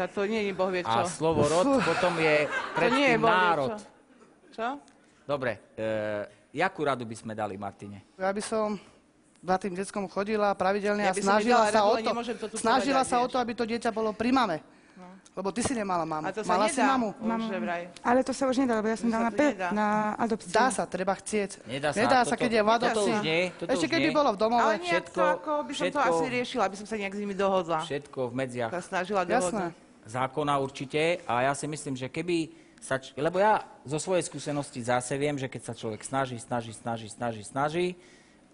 Speaker 2: to nie je Boh vie čo.
Speaker 1: A slovo rod potom je
Speaker 2: To nie je
Speaker 1: predtým
Speaker 2: Boh vie
Speaker 1: národ.
Speaker 2: čo. Čo?
Speaker 1: Dobre, jakú radu by sme dali Martine?
Speaker 6: Ja by som za tým deckom chodila pravidelne
Speaker 2: Ja
Speaker 6: a
Speaker 2: by som
Speaker 6: snažila
Speaker 2: jej dala
Speaker 6: sa
Speaker 2: radu,
Speaker 6: o
Speaker 2: ale
Speaker 6: to.
Speaker 2: nemôžem to tu
Speaker 6: Snažila
Speaker 2: povedať,
Speaker 6: sa o
Speaker 2: vieš.
Speaker 6: to, aby to dieťa bolo pri mame. Lebo ty si nemala mamu.
Speaker 2: A to sa
Speaker 6: Mala si
Speaker 2: nedá.
Speaker 6: mamu?
Speaker 2: Už že vraj.
Speaker 3: Ale to sa už nedá, lebo ja som
Speaker 2: To sa
Speaker 3: dala
Speaker 2: to
Speaker 3: PET
Speaker 2: nedá.
Speaker 3: na adopciu.
Speaker 6: Dá sa, treba chcieť.
Speaker 1: Nedá sa,
Speaker 6: keď je v
Speaker 1: toto
Speaker 6: adopcii.
Speaker 1: už nie, toto
Speaker 6: Ešte
Speaker 1: už
Speaker 6: keď by
Speaker 1: nie.
Speaker 6: bolo v domove.
Speaker 2: Ale nejak to
Speaker 1: všetko-
Speaker 2: ako by som to
Speaker 1: všetko-
Speaker 2: asi riešila, aby som sa nejak s nimi dohodla.
Speaker 1: Všetko v medziach
Speaker 2: Sa snažila
Speaker 6: Jasné.
Speaker 2: dohodnúť.
Speaker 1: zákona určite. A ja si myslím, že keby sa... Lebo ja zo svojej skúsenosti zase viem, že keď sa človek snaží,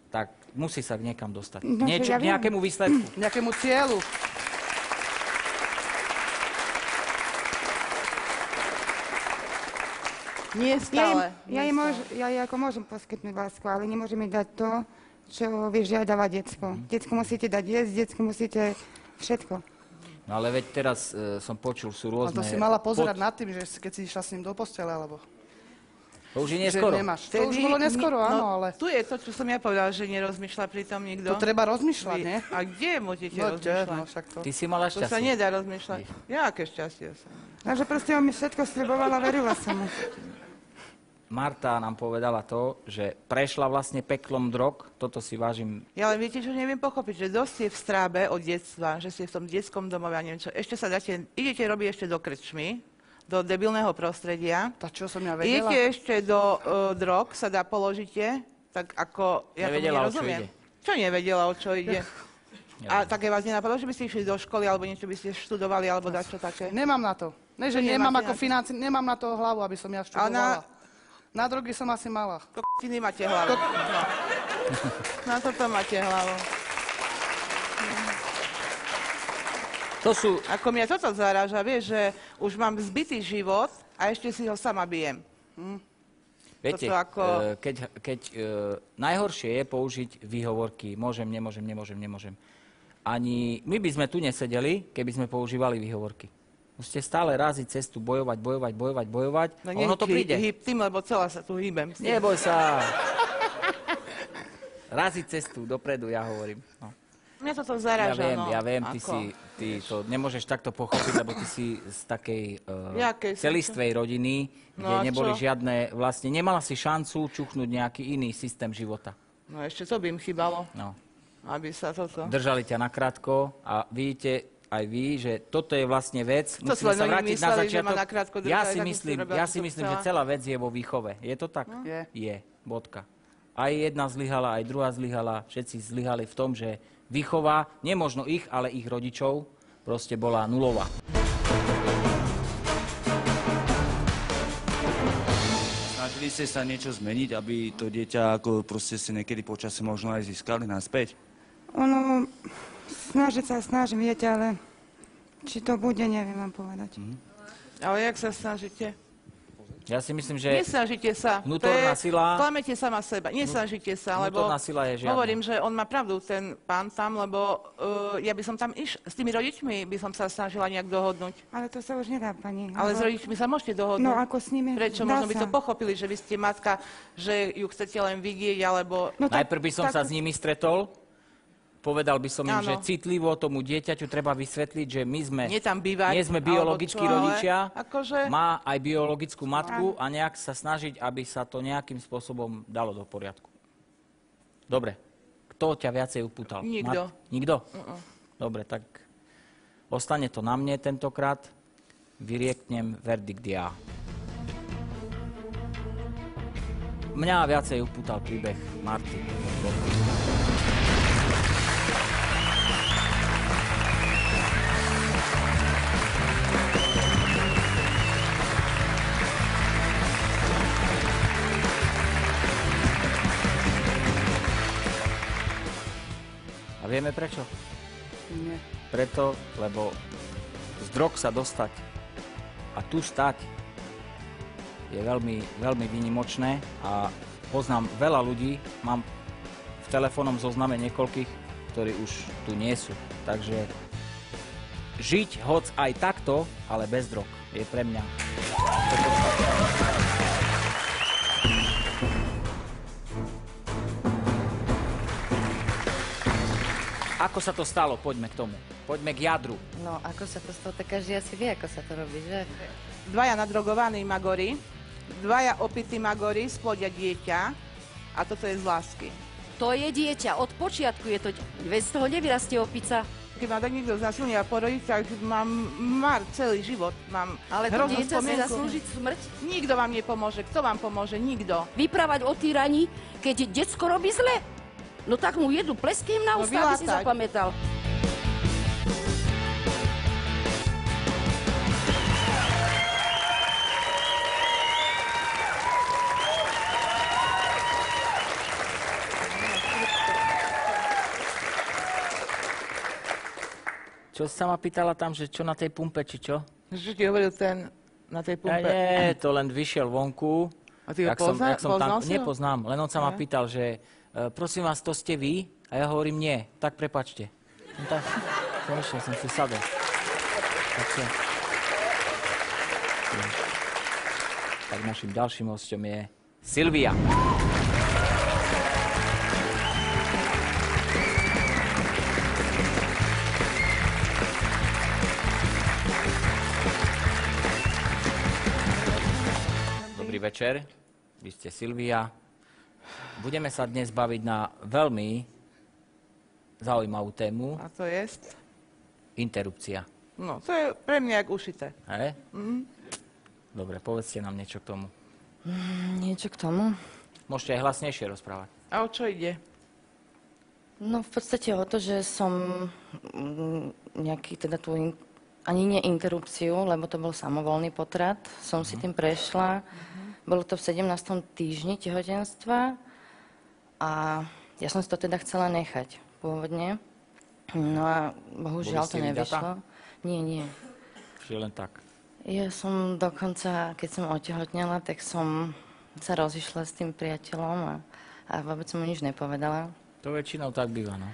Speaker 1: tak musí sa niekam dostať.
Speaker 3: No,
Speaker 1: K
Speaker 3: ja viem.
Speaker 1: nejakému výsledku.
Speaker 6: Nejakému cieľu.
Speaker 2: Nie stále.
Speaker 3: Ja jej ako môžem poskytnúť lásku, ale nemôžem jej dať to, čo vieš, že aj dáva decko. Decku musíte dať jesť, decku musíte všetko.
Speaker 1: No ale veď teraz som počul, sú
Speaker 6: A
Speaker 1: rôzne...
Speaker 6: to si mala pozerať nad tým, že keď si išla s ním do postele, alebo...
Speaker 1: To už je
Speaker 6: Že
Speaker 1: neskoro.
Speaker 6: nemáš. To už bolo neskoro, áno, ale...
Speaker 2: Tu je to, čo som ja povedala, že nerozmýšľa pritom nikto.
Speaker 6: To treba rozmýšľať, nie?
Speaker 2: A kde môžete
Speaker 6: No,
Speaker 2: rozmýšľať?
Speaker 6: no, však to...
Speaker 1: Ty si mala
Speaker 2: To sa
Speaker 1: šťastie.
Speaker 2: nedá rozmýšľať. Jaké šťastie som.
Speaker 3: Takže proste on mi všetko sľubovala, verila som mu.
Speaker 1: Marta nám povedala to, že prešla vlastne peklom drog. Toto si vážim.
Speaker 2: Ja len viete, čo neviem pochopiť, že dosť ste v strábe od detstva, že ste v tom detskom domove a neviem čo. Ešte sa idete robiť ešte do krčmy, do debilného prostredia.
Speaker 6: Tá čo som ja vedela?
Speaker 2: Idete ešte do drog, sa dá položite, tak ako... Ja tomu
Speaker 1: Nevedela, o čo
Speaker 2: nerozumiem.
Speaker 1: ide.
Speaker 2: Čo nevedela, o čo ide? A také vás nenapadlo, že by ste išli do školy, alebo niečo by ste študovali, alebo dačo také?
Speaker 6: Nemám na to. Ne, že
Speaker 2: To
Speaker 6: nemám
Speaker 2: nemáte
Speaker 6: ako
Speaker 2: na to.
Speaker 6: financie, nemám na to hlavu, aby som ja študovala. Na drogy som asi mala.
Speaker 2: Kokotiny máte hlavu. No. Na toto máte hlavu.
Speaker 1: To sú...
Speaker 2: Ako mňa toto zaráža, vieš, že už mám zbytý život a ešte si ho sama bijem.
Speaker 1: Viete,
Speaker 2: Toto ako-
Speaker 1: keď najhoršie je použiť výhovorky môžem, nemôžem. Ani my by sme tu nesedeli, keby sme používali výhovorky. Musíte stále raziť cestu, bojovať.
Speaker 2: No
Speaker 1: Ono to príde.
Speaker 2: Hýb tým, lebo celá sa tu hýbem.
Speaker 1: Neboj sa. Raziť cestu dopredu, ja hovorím. No.
Speaker 2: Mňa toto zaráža,
Speaker 1: Ja viem,
Speaker 2: Ako?
Speaker 1: ty to nemôžeš takto pochopiť, lebo ty si z takej
Speaker 2: Jakej som
Speaker 1: celistvej rodiny, kde
Speaker 2: No a
Speaker 1: neboli
Speaker 2: čo?
Speaker 1: žiadne, vlastne nemala si šancu čuchnúť nejaký iný systém života.
Speaker 2: No ešte to by im chýbalo,
Speaker 1: No.
Speaker 2: aby sa toto...
Speaker 1: Držali ťa nakrátko a vidíte aj vy, že toto je vlastne vec,
Speaker 2: To
Speaker 1: musíme
Speaker 2: si len
Speaker 1: sa
Speaker 2: oni
Speaker 1: vrátiť na
Speaker 2: mysleli, že ma
Speaker 1: začiatok.
Speaker 2: nakrátko držali,
Speaker 1: Ja
Speaker 2: tak
Speaker 1: si
Speaker 2: som si
Speaker 1: myslím,
Speaker 2: robila, čo som
Speaker 1: že
Speaker 2: chcela.
Speaker 1: celá vec je vo výchove. Je to tak?
Speaker 6: Je.
Speaker 1: Je, bodka. Aj jedna zlyhala, aj druhá zlyhala, všetci zlyhali v tom, že výchova, nemožno ich, ale ich rodičov, proste bola nulová.
Speaker 7: Snažili ste sa niečo zmeniť, aby to dieťa ako proste si niekedy počasie možno aj získali naspäť?
Speaker 3: Ono, snažím, viete, ale či to bude, neviem vám povedať.
Speaker 2: Ale jak sa snažíte?
Speaker 1: Ja si myslím, že
Speaker 2: Nesnažite sa.
Speaker 1: vnútorná sila-
Speaker 2: Klamete sama seba. Nesnažite sa, lebo
Speaker 1: vnútorná sila je žiadna.
Speaker 2: hovorím, že on má pravdu, ten pán tam, lebo ja by som tam s tými rodičmi by som sa snažila nejak dohodnúť.
Speaker 3: Ale to sa už nedá, pani.
Speaker 2: Ale s
Speaker 3: lebo-
Speaker 2: rodičmi sa môžete dohodnúť.
Speaker 3: No ako s nimi?
Speaker 2: Prečo?
Speaker 3: Dá
Speaker 2: Možno by
Speaker 3: sa.
Speaker 2: to pochopili, že vy ste matka, že ju chcete len vidieť, alebo...
Speaker 3: No tak-
Speaker 1: najprv by som sa s nimi stretol, povedal by som im,
Speaker 2: Áno.
Speaker 1: že citlivo tomu dieťaťu treba vysvetliť, že my sme
Speaker 2: Nie tam bývať,
Speaker 1: nie sme
Speaker 2: alebo
Speaker 1: biologickí
Speaker 2: čo, ale
Speaker 1: rodičia,
Speaker 2: akože-
Speaker 1: má aj biologickú matku a nejak sa snažiť, aby sa to nejakým spôsobom dalo do poriadku. Dobre. Kto ťa viacej upútal?
Speaker 2: Nikto.
Speaker 1: Nikto? Dobre, tak ostane to na mne tentokrát. Vyrieknem verdikt ja. Mňa viacej upútal príbeh Marty. A vieme prečo?
Speaker 6: Nie.
Speaker 1: Preto, lebo z drog sa dostať a tu stať je veľmi, veľmi výnimočné a poznám veľa ľudí, mám v telefónnom zozname niekoľkých, ktorí už tu nie sú. Takže žiť hoc aj takto, ale bez drog, je pre mňa to podstatné. Ako sa to stalo? Poďme k tomu. Poďme k jadru.
Speaker 4: No, ako sa to stalo, tak každý asi vie, ako sa to robí, že?
Speaker 2: Dvaja nadrogovaní magori, dvaja opití magori splodia dieťa a toto je z lásky.
Speaker 5: To je dieťa. Od počiatku je to... Veď z toho nevyrastie opica.
Speaker 2: Keď ma tak niekto znasilní a porodiť, tak mám mar celý život. Mám
Speaker 5: Ale to
Speaker 2: hroznú
Speaker 5: dieťa si
Speaker 2: spomienku.
Speaker 5: zaslúžiť smrť.
Speaker 2: Nikto vám nepomôže. Kto vám pomôže? Nikto.
Speaker 5: Vyprávať o týraní, keď decko robí zle. No tak mu jednu plesky im na
Speaker 2: No
Speaker 5: ústa, aby si
Speaker 2: vylátať.
Speaker 5: zapamätal.
Speaker 1: Čo sa ma pýtala tam, že čo na tej pumpe, či čo?
Speaker 2: Že ti hovoril ten na tej
Speaker 1: Ja
Speaker 2: pumpe.
Speaker 1: nie, to len vyšiel vonku.
Speaker 2: A ty ho poznal si ho?
Speaker 1: Nepoznám, len on sa ma pýtal, že prosím vás, to ste vy? A ja hovorím, nie, tak prepačte. No tak, konečne som si sadol. Takže... Tak našim ďalším hosťom je Silvia. Dobrý večer, vy ste Silvia. Budeme sa dnes baviť na veľmi zaujímavú tému,
Speaker 2: A to je?
Speaker 1: interrupcia.
Speaker 2: No, to je pre mňa jak ušité.
Speaker 1: He? Dobre, povedzte nám niečo k tomu.
Speaker 4: Niečo k tomu?
Speaker 1: Môžete aj hlasnejšie rozprávať.
Speaker 2: A o čo ide?
Speaker 4: No v podstate o to, že som nejaký teda tú ani nie interrupciu, lebo to bol samovolný potrat, som si tým prešla. Bolo to v 17. týždni tehotenstva a ja som si to teda chcela nechať pôvodne. No a bohužiaľ
Speaker 1: Boli
Speaker 4: to
Speaker 1: ste
Speaker 4: nevyšlo. Nie.
Speaker 1: Čiže len tak.
Speaker 4: Ja som dokonca, keď som otehotnela, tak som sa rozišla s tým priateľom a vôbec som mu nič nepovedala.
Speaker 1: To väčšinou tak býva, no.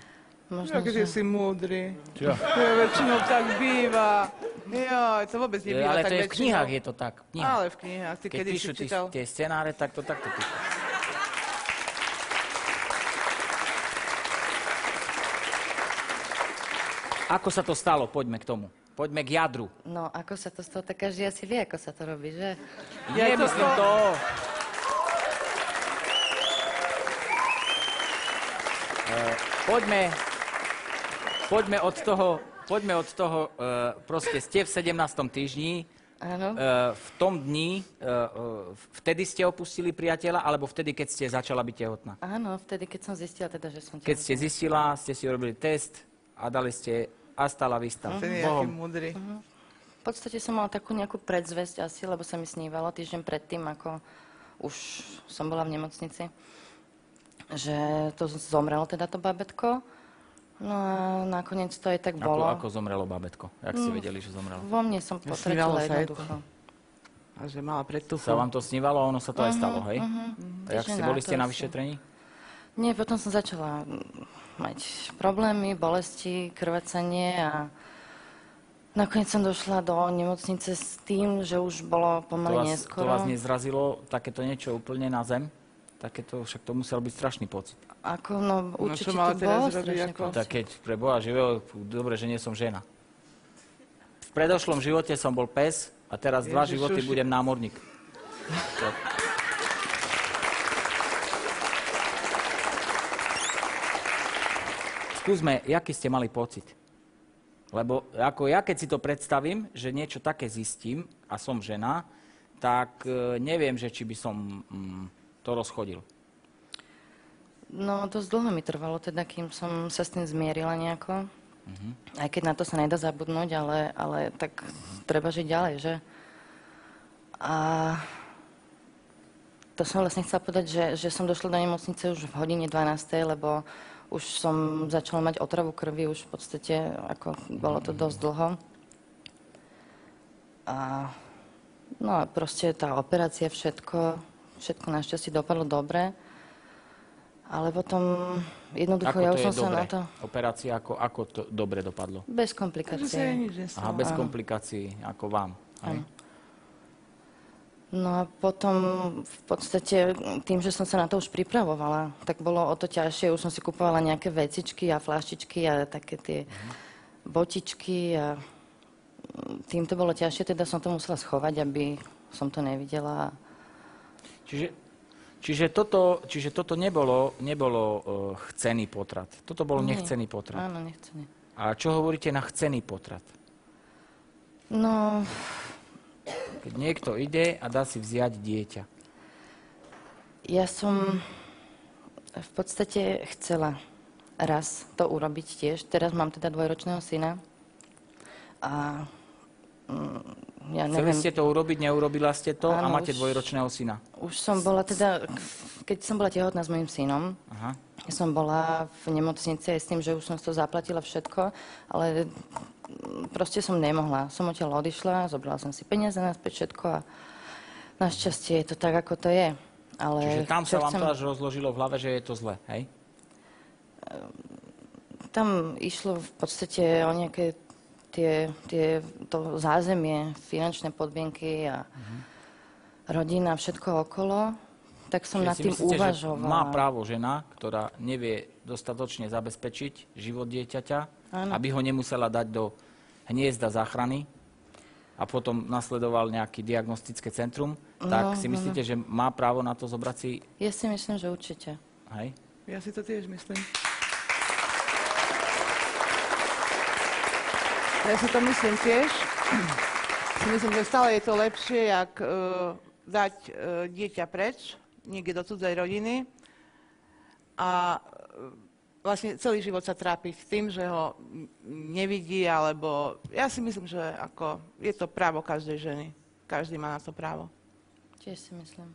Speaker 4: Možno,
Speaker 2: Aký
Speaker 4: že...
Speaker 2: si múdry.
Speaker 1: Čo?
Speaker 2: To väčšinou tak býva. Joj, to vôbec nebýva
Speaker 1: Ale
Speaker 2: tak
Speaker 1: to je v
Speaker 2: väčšinou.
Speaker 1: knihách, je to tak.
Speaker 2: Ale v knihách. Ty
Speaker 1: Keď
Speaker 2: kedy si
Speaker 1: píšu
Speaker 2: čítal?
Speaker 1: tie scenáre, tak to takto píšu. Ako sa to stalo? Poďme k tomu. Poďme k jadru.
Speaker 4: No, ako sa to stalo, tak každý asi vie, ako sa to robí, že?
Speaker 2: Ja
Speaker 1: Nemyslím to. Poďme od toho, proste ste v 17. týždni,
Speaker 4: Áno.
Speaker 1: v tom dni, vtedy ste opustili priateľa, alebo vtedy, keď ste začala byť tehotná?
Speaker 4: Áno, vtedy, keď som zistila teda, že som
Speaker 1: Keď ste zistila, ste si urobili test a dali ste hasta la vista.
Speaker 2: Ten je
Speaker 1: Bohom.
Speaker 2: aký múdry.
Speaker 4: V podstate som mala takú nejakú predzvesť asi, lebo sa mi snívalo týždeň predtým, ako už som bola v nemocnici, že to zomrelo teda to babetko. No a nakoniec to aj tak bolo.
Speaker 1: Ako zomrelo babetko? Jak ste vedeli, že zomrelo?
Speaker 4: Vo mne som
Speaker 2: Snívalo
Speaker 4: potratila
Speaker 2: sa aj to.
Speaker 4: jednoducho.
Speaker 2: A že mala predtuchu.
Speaker 1: Sa vám to snívalo a ono sa to aj stalo, hej? A jak
Speaker 4: Týždeň
Speaker 1: ste,
Speaker 4: na
Speaker 1: boli
Speaker 4: to
Speaker 1: ste na
Speaker 4: asi.
Speaker 1: vyšetrení?
Speaker 4: Nie, potom som začala mať problémy, bolesti, krvácanie a nakoniec som došla do nemocnice s tým, že už bolo pomaly
Speaker 1: To
Speaker 4: neskoro.
Speaker 1: vás nezrazilo takéto niečo úplne na zem? Takéto, však to musel byť strašný pocit.
Speaker 4: Ako, no určite
Speaker 2: čo mala
Speaker 4: to
Speaker 2: teraz
Speaker 4: bolo
Speaker 2: robiť,
Speaker 4: strašne
Speaker 2: ako?
Speaker 4: pocit.
Speaker 1: Tak keď pre Boha živého, dobre, že nie som žena. V predošlom živote som bol pes a teraz 2
Speaker 2: Ježiš,
Speaker 1: životy
Speaker 2: už-
Speaker 1: budem námorník. To... Skúsme, aký ste mali pocit? Lebo ako ja, keď si to predstavím, že niečo také zistím a som žena, tak neviem, že či by som to rozchodil.
Speaker 4: No, dosť dlho mi trvalo teda, kým som sa s tým zmierila nejako. Aj keď na to sa nedá zabudnúť, ale tak treba žiť ďalej, že? A to som vlastne chcela povedať, že som došla do nemocnice už v hodine 12, lebo už som začala mať otravu krvi, už v podstate, ako bolo to dosť dlho. A no a proste tá operácia, všetko našťastie dopadlo dobre. Ale potom jednoducho
Speaker 1: Ako
Speaker 4: ja
Speaker 1: to
Speaker 4: už
Speaker 1: je
Speaker 4: som sa
Speaker 1: dobre?
Speaker 4: na to...
Speaker 1: Operácia, ako to dobre dopadlo?
Speaker 4: Bez
Speaker 2: Takže sa jej
Speaker 4: komplikácií.
Speaker 2: nič nestalo.
Speaker 1: Aha, bez komplikácií, ako vám. Hej?
Speaker 4: No a potom v podstate tým, že som sa na to už pripravovala, tak bolo o to ťažšie. Už som si kupovala nejaké vecičky a fľaštičky a také tie botičky a tým to bolo ťažšie, teda som to musela schovať, aby som to nevidela.
Speaker 1: Čiže toto nebolo chcený potrat. Toto bol
Speaker 4: Nie.
Speaker 1: nechcený potrat.
Speaker 4: Áno, nechcený.
Speaker 1: A čo hovoríte na chcený potrat?
Speaker 4: No,
Speaker 1: Keď niekto ide a dá si vziať dieťa.
Speaker 4: ja som v podstate chcela raz to urobiť tiež. Teraz mám teda 2-ročného syna a ja
Speaker 1: Chceli
Speaker 4: neviem,
Speaker 1: ste to urobiť, neurobila ste to a
Speaker 4: Áno,
Speaker 1: máte
Speaker 4: už-
Speaker 1: 2-ročného syna.
Speaker 4: už som bola teda, keď som bola tehotná s mojím synom,
Speaker 1: Aha.
Speaker 4: som bola v nemocnici aj s tým, že už som to zaplatila všetko, ale proste som nemohla. Som odtiaľ odišla, zobrala som si peniaze naspäť všetko a našťastie je to tak, ako to je. Ale
Speaker 1: Čiže tam sa
Speaker 4: čo
Speaker 1: vám to až rozložilo v hlave, že je to zle, hej?
Speaker 4: Tam išlo v podstate o nejaké to zázemie, finančné podmienky a rodina, všetko okolo. Tak som
Speaker 1: Čiže
Speaker 4: nad
Speaker 1: si
Speaker 4: tým
Speaker 1: myslíte,
Speaker 4: uvažovala.
Speaker 1: že má právo žena, ktorá nevie dostatočne zabezpečiť život dieťaťa,
Speaker 4: Áno.
Speaker 1: aby ho nemusela dať do hniezda záchrany a potom nasledoval nejaký diagnostické centrum, tak si myslíte, že má právo na to zobrať si,
Speaker 4: Ja si myslím, že určite.
Speaker 1: hej?
Speaker 2: Ja si to tiež myslím. Ja si to myslím tiež. Si myslím, že stále je to lepšie, jak dať dieťa preč, niekde do cudzej rodiny a vlastne celý život sa trápiť tým, že ho nevidí, alebo ja si myslím, že ako je to právo každej ženy. Každý má na to právo.
Speaker 4: Tiež si myslím.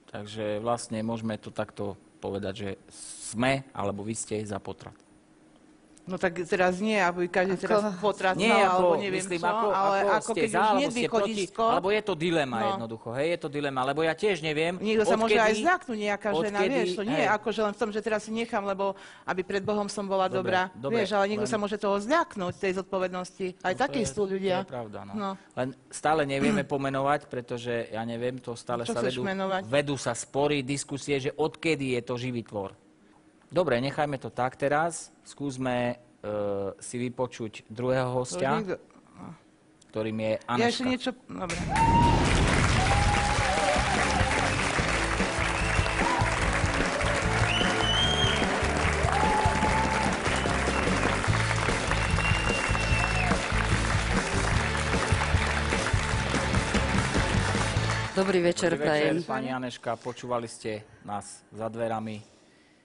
Speaker 1: Takže vlastne môžeme to takto povedať, že sme, alebo vy ste za potrat.
Speaker 2: No tak teraz nie, aby každý teraz potrat
Speaker 1: Nie,
Speaker 2: znal, alebo
Speaker 1: ako,
Speaker 2: neviem
Speaker 1: myslím,
Speaker 2: čo,
Speaker 1: ako
Speaker 2: ale
Speaker 1: ste
Speaker 2: ako keď
Speaker 1: za,
Speaker 2: už
Speaker 1: alebo
Speaker 2: nie
Speaker 1: ste
Speaker 2: východisko,
Speaker 1: proti, alebo je to dilema
Speaker 2: No.
Speaker 1: jednoducho, hej, je to dilema, lebo ja tiež neviem,
Speaker 2: niekto sa môže aj
Speaker 1: odkedy-
Speaker 2: zľaknúť, nejaká žena,
Speaker 1: odkedy-
Speaker 2: vieš, to nie je
Speaker 1: hej.
Speaker 2: ako, že len v tom, že teraz si nechám, lebo aby pred Bohom som bola
Speaker 1: Dobre,
Speaker 2: dobrá,
Speaker 1: dobre,
Speaker 2: vieš, ale niekto
Speaker 1: len-
Speaker 2: sa môže toho zľaknúť, tej zodpovednosti. Aj takí sú ľudia.
Speaker 1: To je pravda, no.
Speaker 2: No.
Speaker 1: Len stále nevieme pomenovať, pretože, ja neviem, to stále
Speaker 2: Čo
Speaker 1: sa
Speaker 2: chceš menovať?
Speaker 1: vedú sa spory, diskusie, že odkedy je to živý tvor. Dobre, nechajme to tak teraz. Skúsme si vypočuť druhého
Speaker 2: To
Speaker 1: hostia,
Speaker 2: niekto-
Speaker 1: ktorým je
Speaker 2: Ja ešte
Speaker 1: Aneška.
Speaker 2: niečo... Dobre.
Speaker 5: Dobrý večer,
Speaker 1: Dobrý večer,
Speaker 5: prajem.
Speaker 1: pani Aneška, počúvali ste nás za dverami.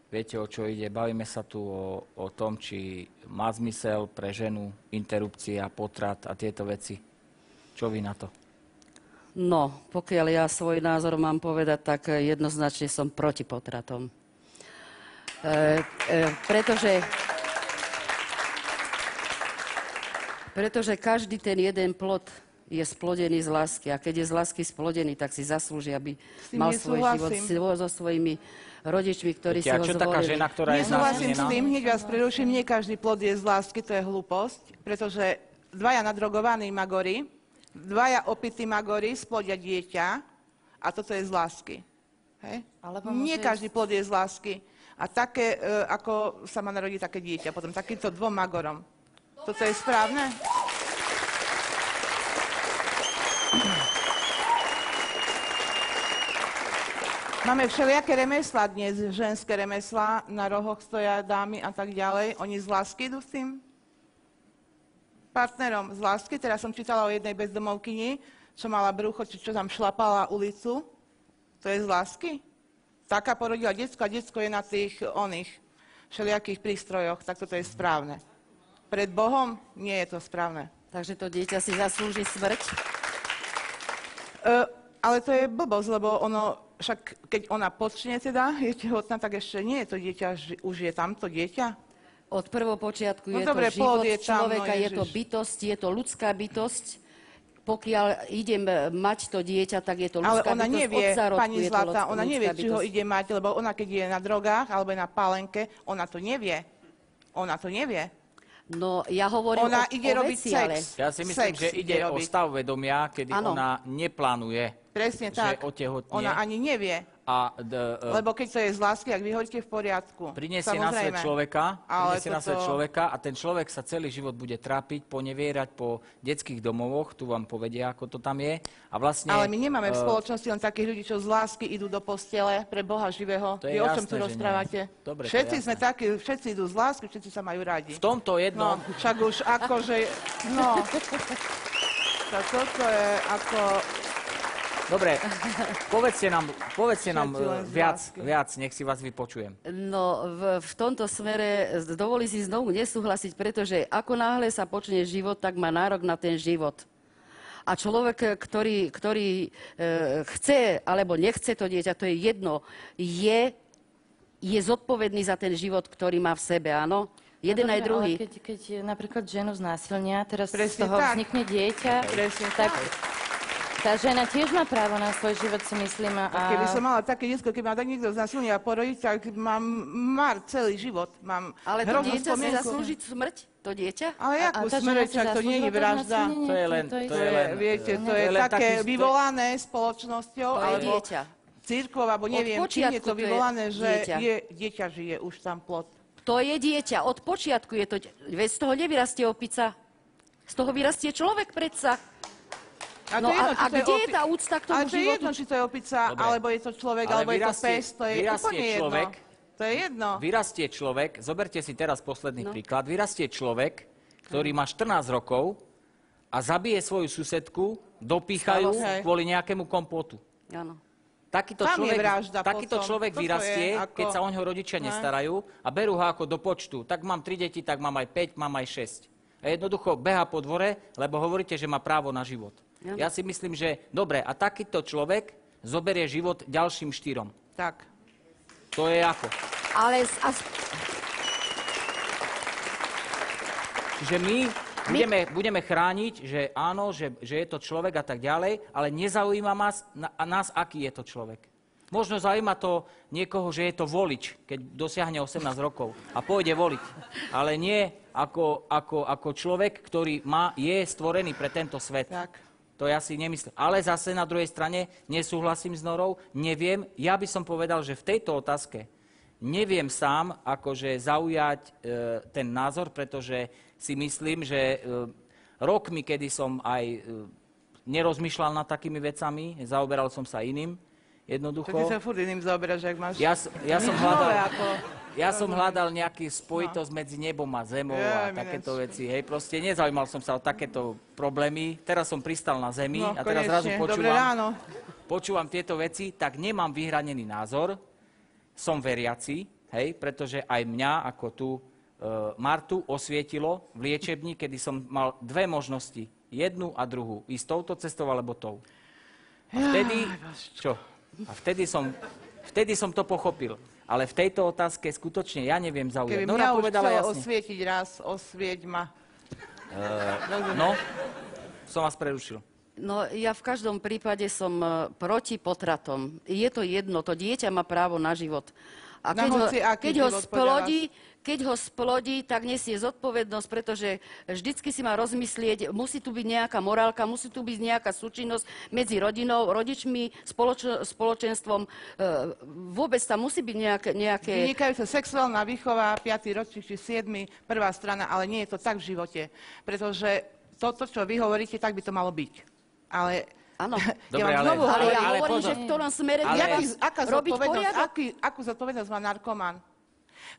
Speaker 1: Viete, o čo ide. Bavíme sa tu o tom, či má zmysel pre ženu interrupcia, potrat a tieto veci. Čo vy na to?
Speaker 5: No, pokiaľ ja svoj názor mám povedať, tak jednoznačne som proti potratom. Pretože každý ten jeden plod je splodený z lásky. A keď je z lásky splodený, tak si zaslúži, aby
Speaker 2: S tým
Speaker 5: mal svoj život
Speaker 2: nesúhlasím.
Speaker 5: so svojimi rodičmi, ktorí si
Speaker 1: A
Speaker 5: ho
Speaker 1: čo taká
Speaker 5: zvolili.
Speaker 1: žena, ktorá je
Speaker 2: Nesúhlasím s
Speaker 1: znásilnená?
Speaker 2: tým, hneď vás preruším, nie každý plod je z lásky, to je hlúposť, pretože dvaja nadrogovaní magori, dvaja opití magori splodia dieťa a toto je z lásky. Hej?
Speaker 4: Alebo
Speaker 2: Nie
Speaker 4: môže
Speaker 2: každý plod je z lásky. A také, ako sa má narodiť také dieťa, potom takýmto dvom magorom. Toto je správne? Máme všelijaké remeslá dnes, ženské remeslá, na rohoch stoja dámy a tak ďalej. Oni z lásky idú s tým partnerom z lásky. Teraz som čítala o jednej bezdomovkyni, čo mala brucho, čo tam šlapala ulicu. To je z lásky? Taká porodila decko a decko je na tých oných všelijakých prístrojoch, tak toto je správne. Pred Bohom nie je to správne.
Speaker 5: Takže to dieťa si zaslúži smrť?
Speaker 2: Ale to je blbosť, lebo ono, však keď ona počne teda, je tehotná, tak ešte nie je to dieťa, už je tam to dieťa.
Speaker 5: Od prvopočiatku
Speaker 2: No
Speaker 5: je
Speaker 2: dobre,
Speaker 5: to život
Speaker 2: plod je tam,
Speaker 5: človeka,
Speaker 2: no
Speaker 5: je to
Speaker 2: Ježiš.
Speaker 5: bytosť, je to ľudská bytosť. Pokiaľ idem mať to dieťa, tak je to
Speaker 2: Ale
Speaker 5: ľudská
Speaker 2: ona
Speaker 5: bytosť.
Speaker 2: nevie,
Speaker 5: Od zárodku
Speaker 2: pani
Speaker 5: je to
Speaker 2: Zlata, ona
Speaker 5: ľudská
Speaker 2: nevie, či ho
Speaker 5: bytosť.
Speaker 2: ide mať, lebo ona keď je na drogách alebo je na pálenke, ona to nevie. Ona to nevie.
Speaker 5: No, ja hovorím
Speaker 2: Ona
Speaker 5: o
Speaker 2: ide robiť
Speaker 5: veci,
Speaker 2: sex.
Speaker 5: ale...
Speaker 1: Ja si myslím,
Speaker 2: Sex
Speaker 1: že ide o
Speaker 2: robiť.
Speaker 1: stav vedomia, kedy
Speaker 5: Áno.
Speaker 1: ona neplánuje,
Speaker 2: Presne
Speaker 1: že
Speaker 2: tak.
Speaker 1: otehotnie.
Speaker 2: Ona ani nevie.
Speaker 1: A
Speaker 2: Lebo keď to je z lásky, ak vy hovoríte v poriadku.
Speaker 1: prinesie na svet
Speaker 2: Samozrejme.
Speaker 1: človeka,
Speaker 2: Ale
Speaker 1: prinesie na svet
Speaker 2: toto-
Speaker 1: človeka a ten človek sa celý život bude trápiť, ponevierať po detských domovoch, tu vám povedia, ako to tam je. A vlastne,
Speaker 2: Ale my nemáme v spoločnosti len takých ľudí, čo z lásky idú do postele pre Boha živého.
Speaker 1: To je
Speaker 2: Vy o čom
Speaker 1: jasné,
Speaker 2: tu
Speaker 1: že nie.
Speaker 2: rozprávate?
Speaker 1: Dobre, to je
Speaker 2: Všetci
Speaker 1: jasné.
Speaker 2: sme takí, všetci idú z lásky, všetci sa majú radi.
Speaker 1: v tomto jednom,
Speaker 2: No, však už akože, no. Tak toto je ako,
Speaker 1: dobre, povedzte nám
Speaker 2: Všetci len z lásky.
Speaker 1: viac, nech si vás vypočujem.
Speaker 5: No, v tomto smere dovolí si znovu nesúhlasiť, pretože ako náhle sa počne život, tak má nárok na ten život. A človek, ktorý chce alebo nechce to dieťa, to je jedno, je zodpovedný za ten život, ktorý má v sebe, áno? Jeden aj druhý.
Speaker 4: Ale keď napríklad ženu znásilnia, teraz
Speaker 2: Presne
Speaker 4: z toho
Speaker 2: tak.
Speaker 4: vznikne dieťa,
Speaker 2: Presne
Speaker 4: tak
Speaker 2: tak.
Speaker 4: tá žena tiež má právo na svoj život, si myslím. A
Speaker 2: keby som mala také detsko, keby ma tak niekto znasilnil a porodiť, tak mám mar celý život. Mám
Speaker 5: Ale to
Speaker 2: hroznú
Speaker 5: dieťa si
Speaker 2: spomienku.
Speaker 5: zaslúži smrť? To dieťa?
Speaker 2: Ale jakú
Speaker 4: tá žena
Speaker 2: smrť,
Speaker 4: si
Speaker 2: čak to nie je
Speaker 4: zaslúžila to
Speaker 2: vražda.
Speaker 4: znásilnenie?
Speaker 1: To je len-
Speaker 4: To je-
Speaker 1: to
Speaker 2: To
Speaker 1: je
Speaker 2: je,
Speaker 1: len-
Speaker 2: viete, to
Speaker 1: to
Speaker 2: je
Speaker 1: je len
Speaker 2: také
Speaker 1: taký-
Speaker 2: vyvolané spoločnosťou,
Speaker 5: To je
Speaker 2: alebo
Speaker 5: dieťa.
Speaker 2: církvou, alebo neviem, čím je
Speaker 5: počiatku
Speaker 2: to
Speaker 5: to je
Speaker 2: vyvolané, že
Speaker 5: dieťa.
Speaker 2: dieťa žije už tam plod.
Speaker 5: To je dieťa. Od počiatku je to... Veď z toho nevyrastie opica. Z toho vyrastie človek predsa.
Speaker 2: A
Speaker 5: No
Speaker 2: to je jedno,
Speaker 5: a
Speaker 2: či to je
Speaker 5: kde je tá úcta k tomu
Speaker 2: Ale to je
Speaker 5: životu?
Speaker 2: jedno, či to je opica,
Speaker 1: Dobre.
Speaker 2: alebo je to človek,
Speaker 1: Ale
Speaker 2: alebo je to
Speaker 1: vyrastie-
Speaker 2: pes, to je
Speaker 1: vyrastie
Speaker 2: úplne jedno.
Speaker 1: človek.
Speaker 2: To je jedno.
Speaker 1: Vyrastie človek, zoberte si teraz posledný príklad, vyrastie človek, ktorý má 14 rokov a zabije svoju susedku, dopýchajú
Speaker 2: Stalo sa.
Speaker 1: kvôli nejakému kompotu.
Speaker 5: Áno.
Speaker 1: Takýto
Speaker 2: Tam je vražda
Speaker 1: takýto
Speaker 2: potom.
Speaker 1: človek
Speaker 2: Toto
Speaker 1: vyrastie,
Speaker 2: je ako-
Speaker 1: keď sa o ňoho rodičia nestarajú a berú ho ako do počtu. Tak mám 3 deti, tak mám aj 5, mám aj 6. A jednoducho beha po dvore, lebo hovoríte, že má právo na život.
Speaker 5: Áno.
Speaker 1: Ja si myslím, že dobre, a takýto človek zoberie život ďalším 4.
Speaker 2: Tak.
Speaker 1: To je ako?
Speaker 5: Ale
Speaker 1: Čiže my budeme chrániť, že áno, že je to človek a tak ďalej, ale nezaujíma nás, aký je to človek. Možno zaujíma to niekoho, že je to volič, keď dosiahne 18 rokov a pôjde voliť. Ale nie ako človek, ktorý je stvorený pre tento svet.
Speaker 2: Tak.
Speaker 1: To ja si nemyslím. Ale zase na druhej strane nesúhlasím s Norou, neviem. Ja by som povedal, že v tejto otázke neviem sám akože zaujať ten názor, pretože si myslím, že rokmi, kedy som aj nerozmýšľal nad takými vecami, zaoberal som sa iným, jednoducho.
Speaker 2: To ty sa furt iným zaoberáš, ak máš...
Speaker 1: Ja som
Speaker 2: nič
Speaker 1: hľadal,
Speaker 2: nové ako...
Speaker 1: ja som hľadal nejaký spojitosť medzi nebom a zemou a takéto veci. Hej, proste nezaujímal som sa o takéto problémy. Teraz som pristal na zemi
Speaker 2: No,
Speaker 1: a teraz zrazu
Speaker 2: konečne. Dobré ráno.
Speaker 1: počúvam tieto veci, tak nemám vyhranený názor. Som veriaci, hej, pretože aj mňa, ako tu Martu, osvietilo v liečebni, kedy som mal 2 možnosti. Jednu a druhú. Ísť touto cestou alebo tou. A vtedy... Čo? A vtedy som to pochopil. Ale v tejto otázke skutočne ja neviem zaujať.
Speaker 2: Keby
Speaker 1: Nora
Speaker 2: mňa už
Speaker 1: povedala
Speaker 2: chcelo
Speaker 1: jasne.
Speaker 2: osvietiť raz, osvieť ma.
Speaker 1: No, som vás prerušil.
Speaker 5: No, ja v každom prípade som proti potratom. Je to jedno, to dieťa má právo na život. A
Speaker 2: Na hoci aký život podľa
Speaker 5: keď ho splodí, tak nesie zodpovednosť, pretože vždycky si má rozmyslieť, musí tu byť nejaká morálka, musí tu byť nejaká súčinnosť medzi rodinou, rodičmi, spoločenstvom. Vôbec tam musí byť nejaké...
Speaker 2: Vynikajúca sexuálna výchova, 5. ročník či 7. prvá strana, ale nie je to tak v živote. Pretože toto, čo vy hovoríte, tak by to malo byť. Ale...
Speaker 5: Áno.
Speaker 1: Dobre,
Speaker 2: ja vám znovu
Speaker 5: Ale ja
Speaker 1: ale
Speaker 5: hovorím,
Speaker 1: pozor.
Speaker 5: že v ktorom smere
Speaker 2: Aká
Speaker 5: robiť
Speaker 2: zodpovednosť,
Speaker 5: poriadok.
Speaker 2: akú zodpovednosť má narkoman?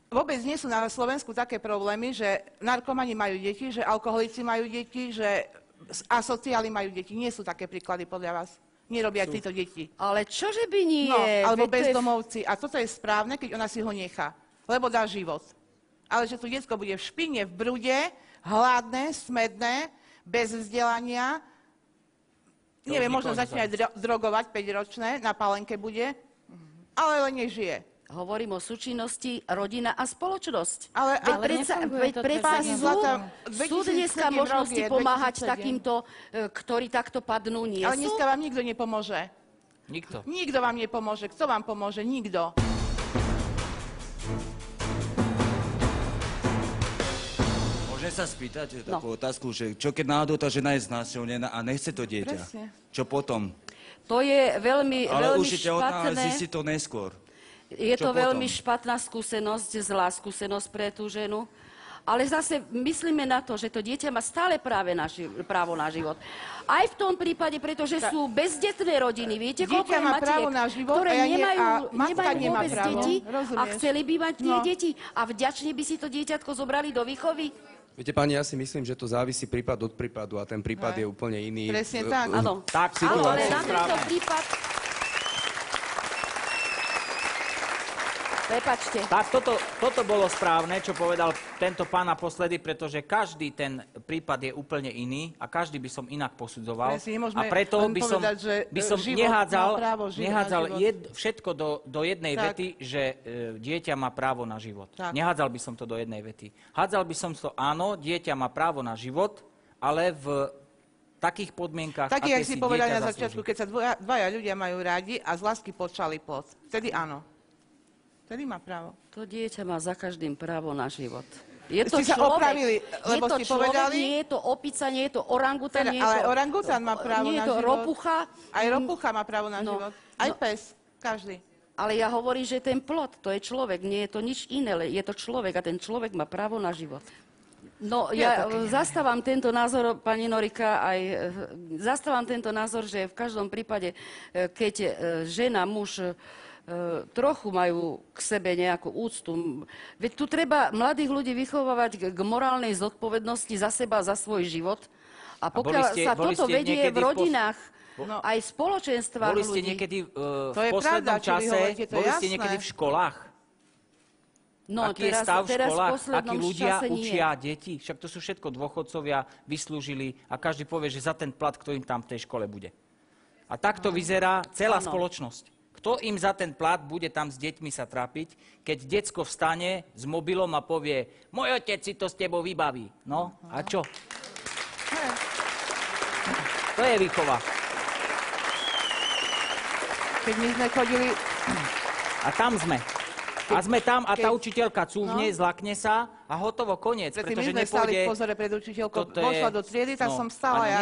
Speaker 2: Vôbec nie sú na Slovensku také problémy, že narkomani majú deti, že alkoholici majú deti, že asociáli majú deti. Nie sú také príklady podľa vás. Nerobia títo deti.
Speaker 5: Ale čože by nie?
Speaker 2: No, alebo
Speaker 5: Veď to je-
Speaker 2: bezdomovci. A toto je správne, keď ona si ho nechá. Lebo dá život. Ale že tu detsko bude v špine, v brude, hladné, smedné, bez vzdelania, neviem, možno začne aj drogovať, 5-ročné, na pálenke bude, ale len nežije.
Speaker 5: Hovorím o súčinnosti, rodina a spoločnosť.
Speaker 2: Ale
Speaker 3: nefunguje to
Speaker 5: predsa
Speaker 3: cez
Speaker 5: súd dneska
Speaker 2: 2007
Speaker 5: možnosti
Speaker 2: rok je,
Speaker 5: pomáhať
Speaker 2: 2007.
Speaker 5: takýmto, ktorí takto padnú, nie
Speaker 2: Ale
Speaker 5: sú?
Speaker 2: dneska vám nikto nepomôže.
Speaker 1: Nikto.
Speaker 2: Nikto vám nepomôže. Kto vám pomôže? Nikto.
Speaker 7: Môžem sa spýtať takú otázku, že čo keď náhodou tá žena je znásilnená a nechce to dieťa?
Speaker 2: Presne.
Speaker 7: Čo potom?
Speaker 5: To je veľmi,
Speaker 7: Ale
Speaker 5: veľmi
Speaker 7: už je tehotná, ale
Speaker 5: špatné.
Speaker 7: zistí to neskôr.
Speaker 5: Je
Speaker 7: Čo
Speaker 5: to veľmi
Speaker 7: potom?
Speaker 5: špatná skúsenosť, zlá skúsenosť pre tú ženu. Ale zase myslíme na to, že to dieťa má stále právo na život. Aj v tom prípade, pretože sú bezdetné rodiny. Viete, koľko
Speaker 2: Dieťa
Speaker 5: je
Speaker 2: má
Speaker 5: matiek,
Speaker 2: právo na život,
Speaker 5: ktoré
Speaker 2: a ja nie-
Speaker 5: nemajú,
Speaker 2: a matka
Speaker 5: nemajú
Speaker 2: nemá
Speaker 5: vôbec
Speaker 2: právo.
Speaker 5: deti a
Speaker 2: Rozumieš?
Speaker 5: chceli by mať tie
Speaker 2: No.
Speaker 5: deti. A vďačne by si to dieťatko zobrali do výchovy.
Speaker 8: Viete, pani, ja si myslím, že to závisí prípad od prípadu a ten prípad je úplne iný.
Speaker 2: Presne tak.
Speaker 5: Áno.
Speaker 1: Tak,
Speaker 5: Áno, ale
Speaker 1: situácia
Speaker 5: na tento
Speaker 1: správne.
Speaker 5: prípad... Prepáčte.
Speaker 1: Tak toto bolo správne, čo povedal tento pán naposledy, pretože každý ten prípad je úplne iný a každý by som inak posudzoval.
Speaker 2: Presne, nemôžeme
Speaker 1: A preto
Speaker 2: len
Speaker 1: by som,
Speaker 2: povedať, že
Speaker 1: by som
Speaker 2: život
Speaker 1: nehádzal,
Speaker 2: má právo na
Speaker 1: nehádzal
Speaker 2: život.
Speaker 1: všetko do jednej
Speaker 2: Tak.
Speaker 1: vety, že dieťa má právo na život.
Speaker 2: Tak.
Speaker 1: Nehádzal by som to do jednej vety. Hádzal by som to, áno, dieťa má právo na život, ale v takých podmienkach,
Speaker 2: Taký,
Speaker 1: aké
Speaker 2: jak si
Speaker 1: si
Speaker 2: povedali
Speaker 1: dieťa
Speaker 2: na začiatku,
Speaker 1: zaslúži.
Speaker 2: keď sa dvaja ľudia majú rádi a z lásky počali plod. Vtedy áno. Vtedy má právo.
Speaker 5: To dieťa má za každým právo na život. Je to
Speaker 2: Ste sa
Speaker 5: človek,
Speaker 2: opravili, lebo
Speaker 5: je to
Speaker 2: ste
Speaker 5: človek,
Speaker 2: povedali?
Speaker 5: nie je to opica, nie je to orangutan,
Speaker 2: Teda,
Speaker 5: nie je
Speaker 2: ale
Speaker 5: to...
Speaker 2: orangután má právo
Speaker 5: nie je
Speaker 2: na
Speaker 5: to
Speaker 2: život.
Speaker 5: ropucha.
Speaker 2: Aj ropucha má právo na
Speaker 5: No,
Speaker 2: život. Aj
Speaker 5: no.
Speaker 2: pes. Každý.
Speaker 5: Ale ja hovorím, že ten plod, to je človek, nie je to nič iné, je to človek a ten človek má právo na život. No, ja zastávam tento názor, pani Norika, zastávam tento názor, že v každom prípade, keď žena, muž trochu majú k sebe nejakú úctu. Veď tu treba mladých ľudí vychovávať k morálnej zodpovednosti za seba, za svoj život. A pokiaľ sa
Speaker 1: boli
Speaker 5: toto
Speaker 1: ste
Speaker 5: vedie
Speaker 1: niekedy
Speaker 5: v rodinách, aj v spoločenstvách
Speaker 1: Boli ste
Speaker 5: ľudí...
Speaker 1: niekedy
Speaker 2: To
Speaker 1: v
Speaker 2: je
Speaker 1: poslednom
Speaker 2: pravda, čo vy
Speaker 1: čase,
Speaker 2: hovoríte, to je
Speaker 1: boli ste
Speaker 2: jasné.
Speaker 1: niekedy v školách?
Speaker 5: No,
Speaker 1: Aký je stav v
Speaker 5: teraz
Speaker 1: školách?
Speaker 5: poslednom
Speaker 1: Akí ľudia
Speaker 5: čase nie.
Speaker 1: učia deti? Však to sú všetko dôchodcovia, vyslúžili a každý povie, že za ten plat, kto im tam v tej škole bude. A takto vyzerá celá
Speaker 5: Áno.
Speaker 1: spoločnosť. Kto im za ten plat bude tam s deťmi sa trápiť, keď decko vstane s mobilom a povie, môj otec si to s tebou vybaví. No, a čo? To je výchova.
Speaker 2: Keď my sme chodili...
Speaker 1: A tam sme. A sme tam a tá
Speaker 2: keď-
Speaker 1: učiteľka cúvne, zlakne sa a hotovo, koniec.
Speaker 2: Predtým my
Speaker 1: Pretože
Speaker 2: sme stali
Speaker 1: nepôjde...
Speaker 2: v pozore pred učiteľkou,
Speaker 1: Toto je-
Speaker 2: vošla do triedy, tak som stala
Speaker 1: a
Speaker 2: ja.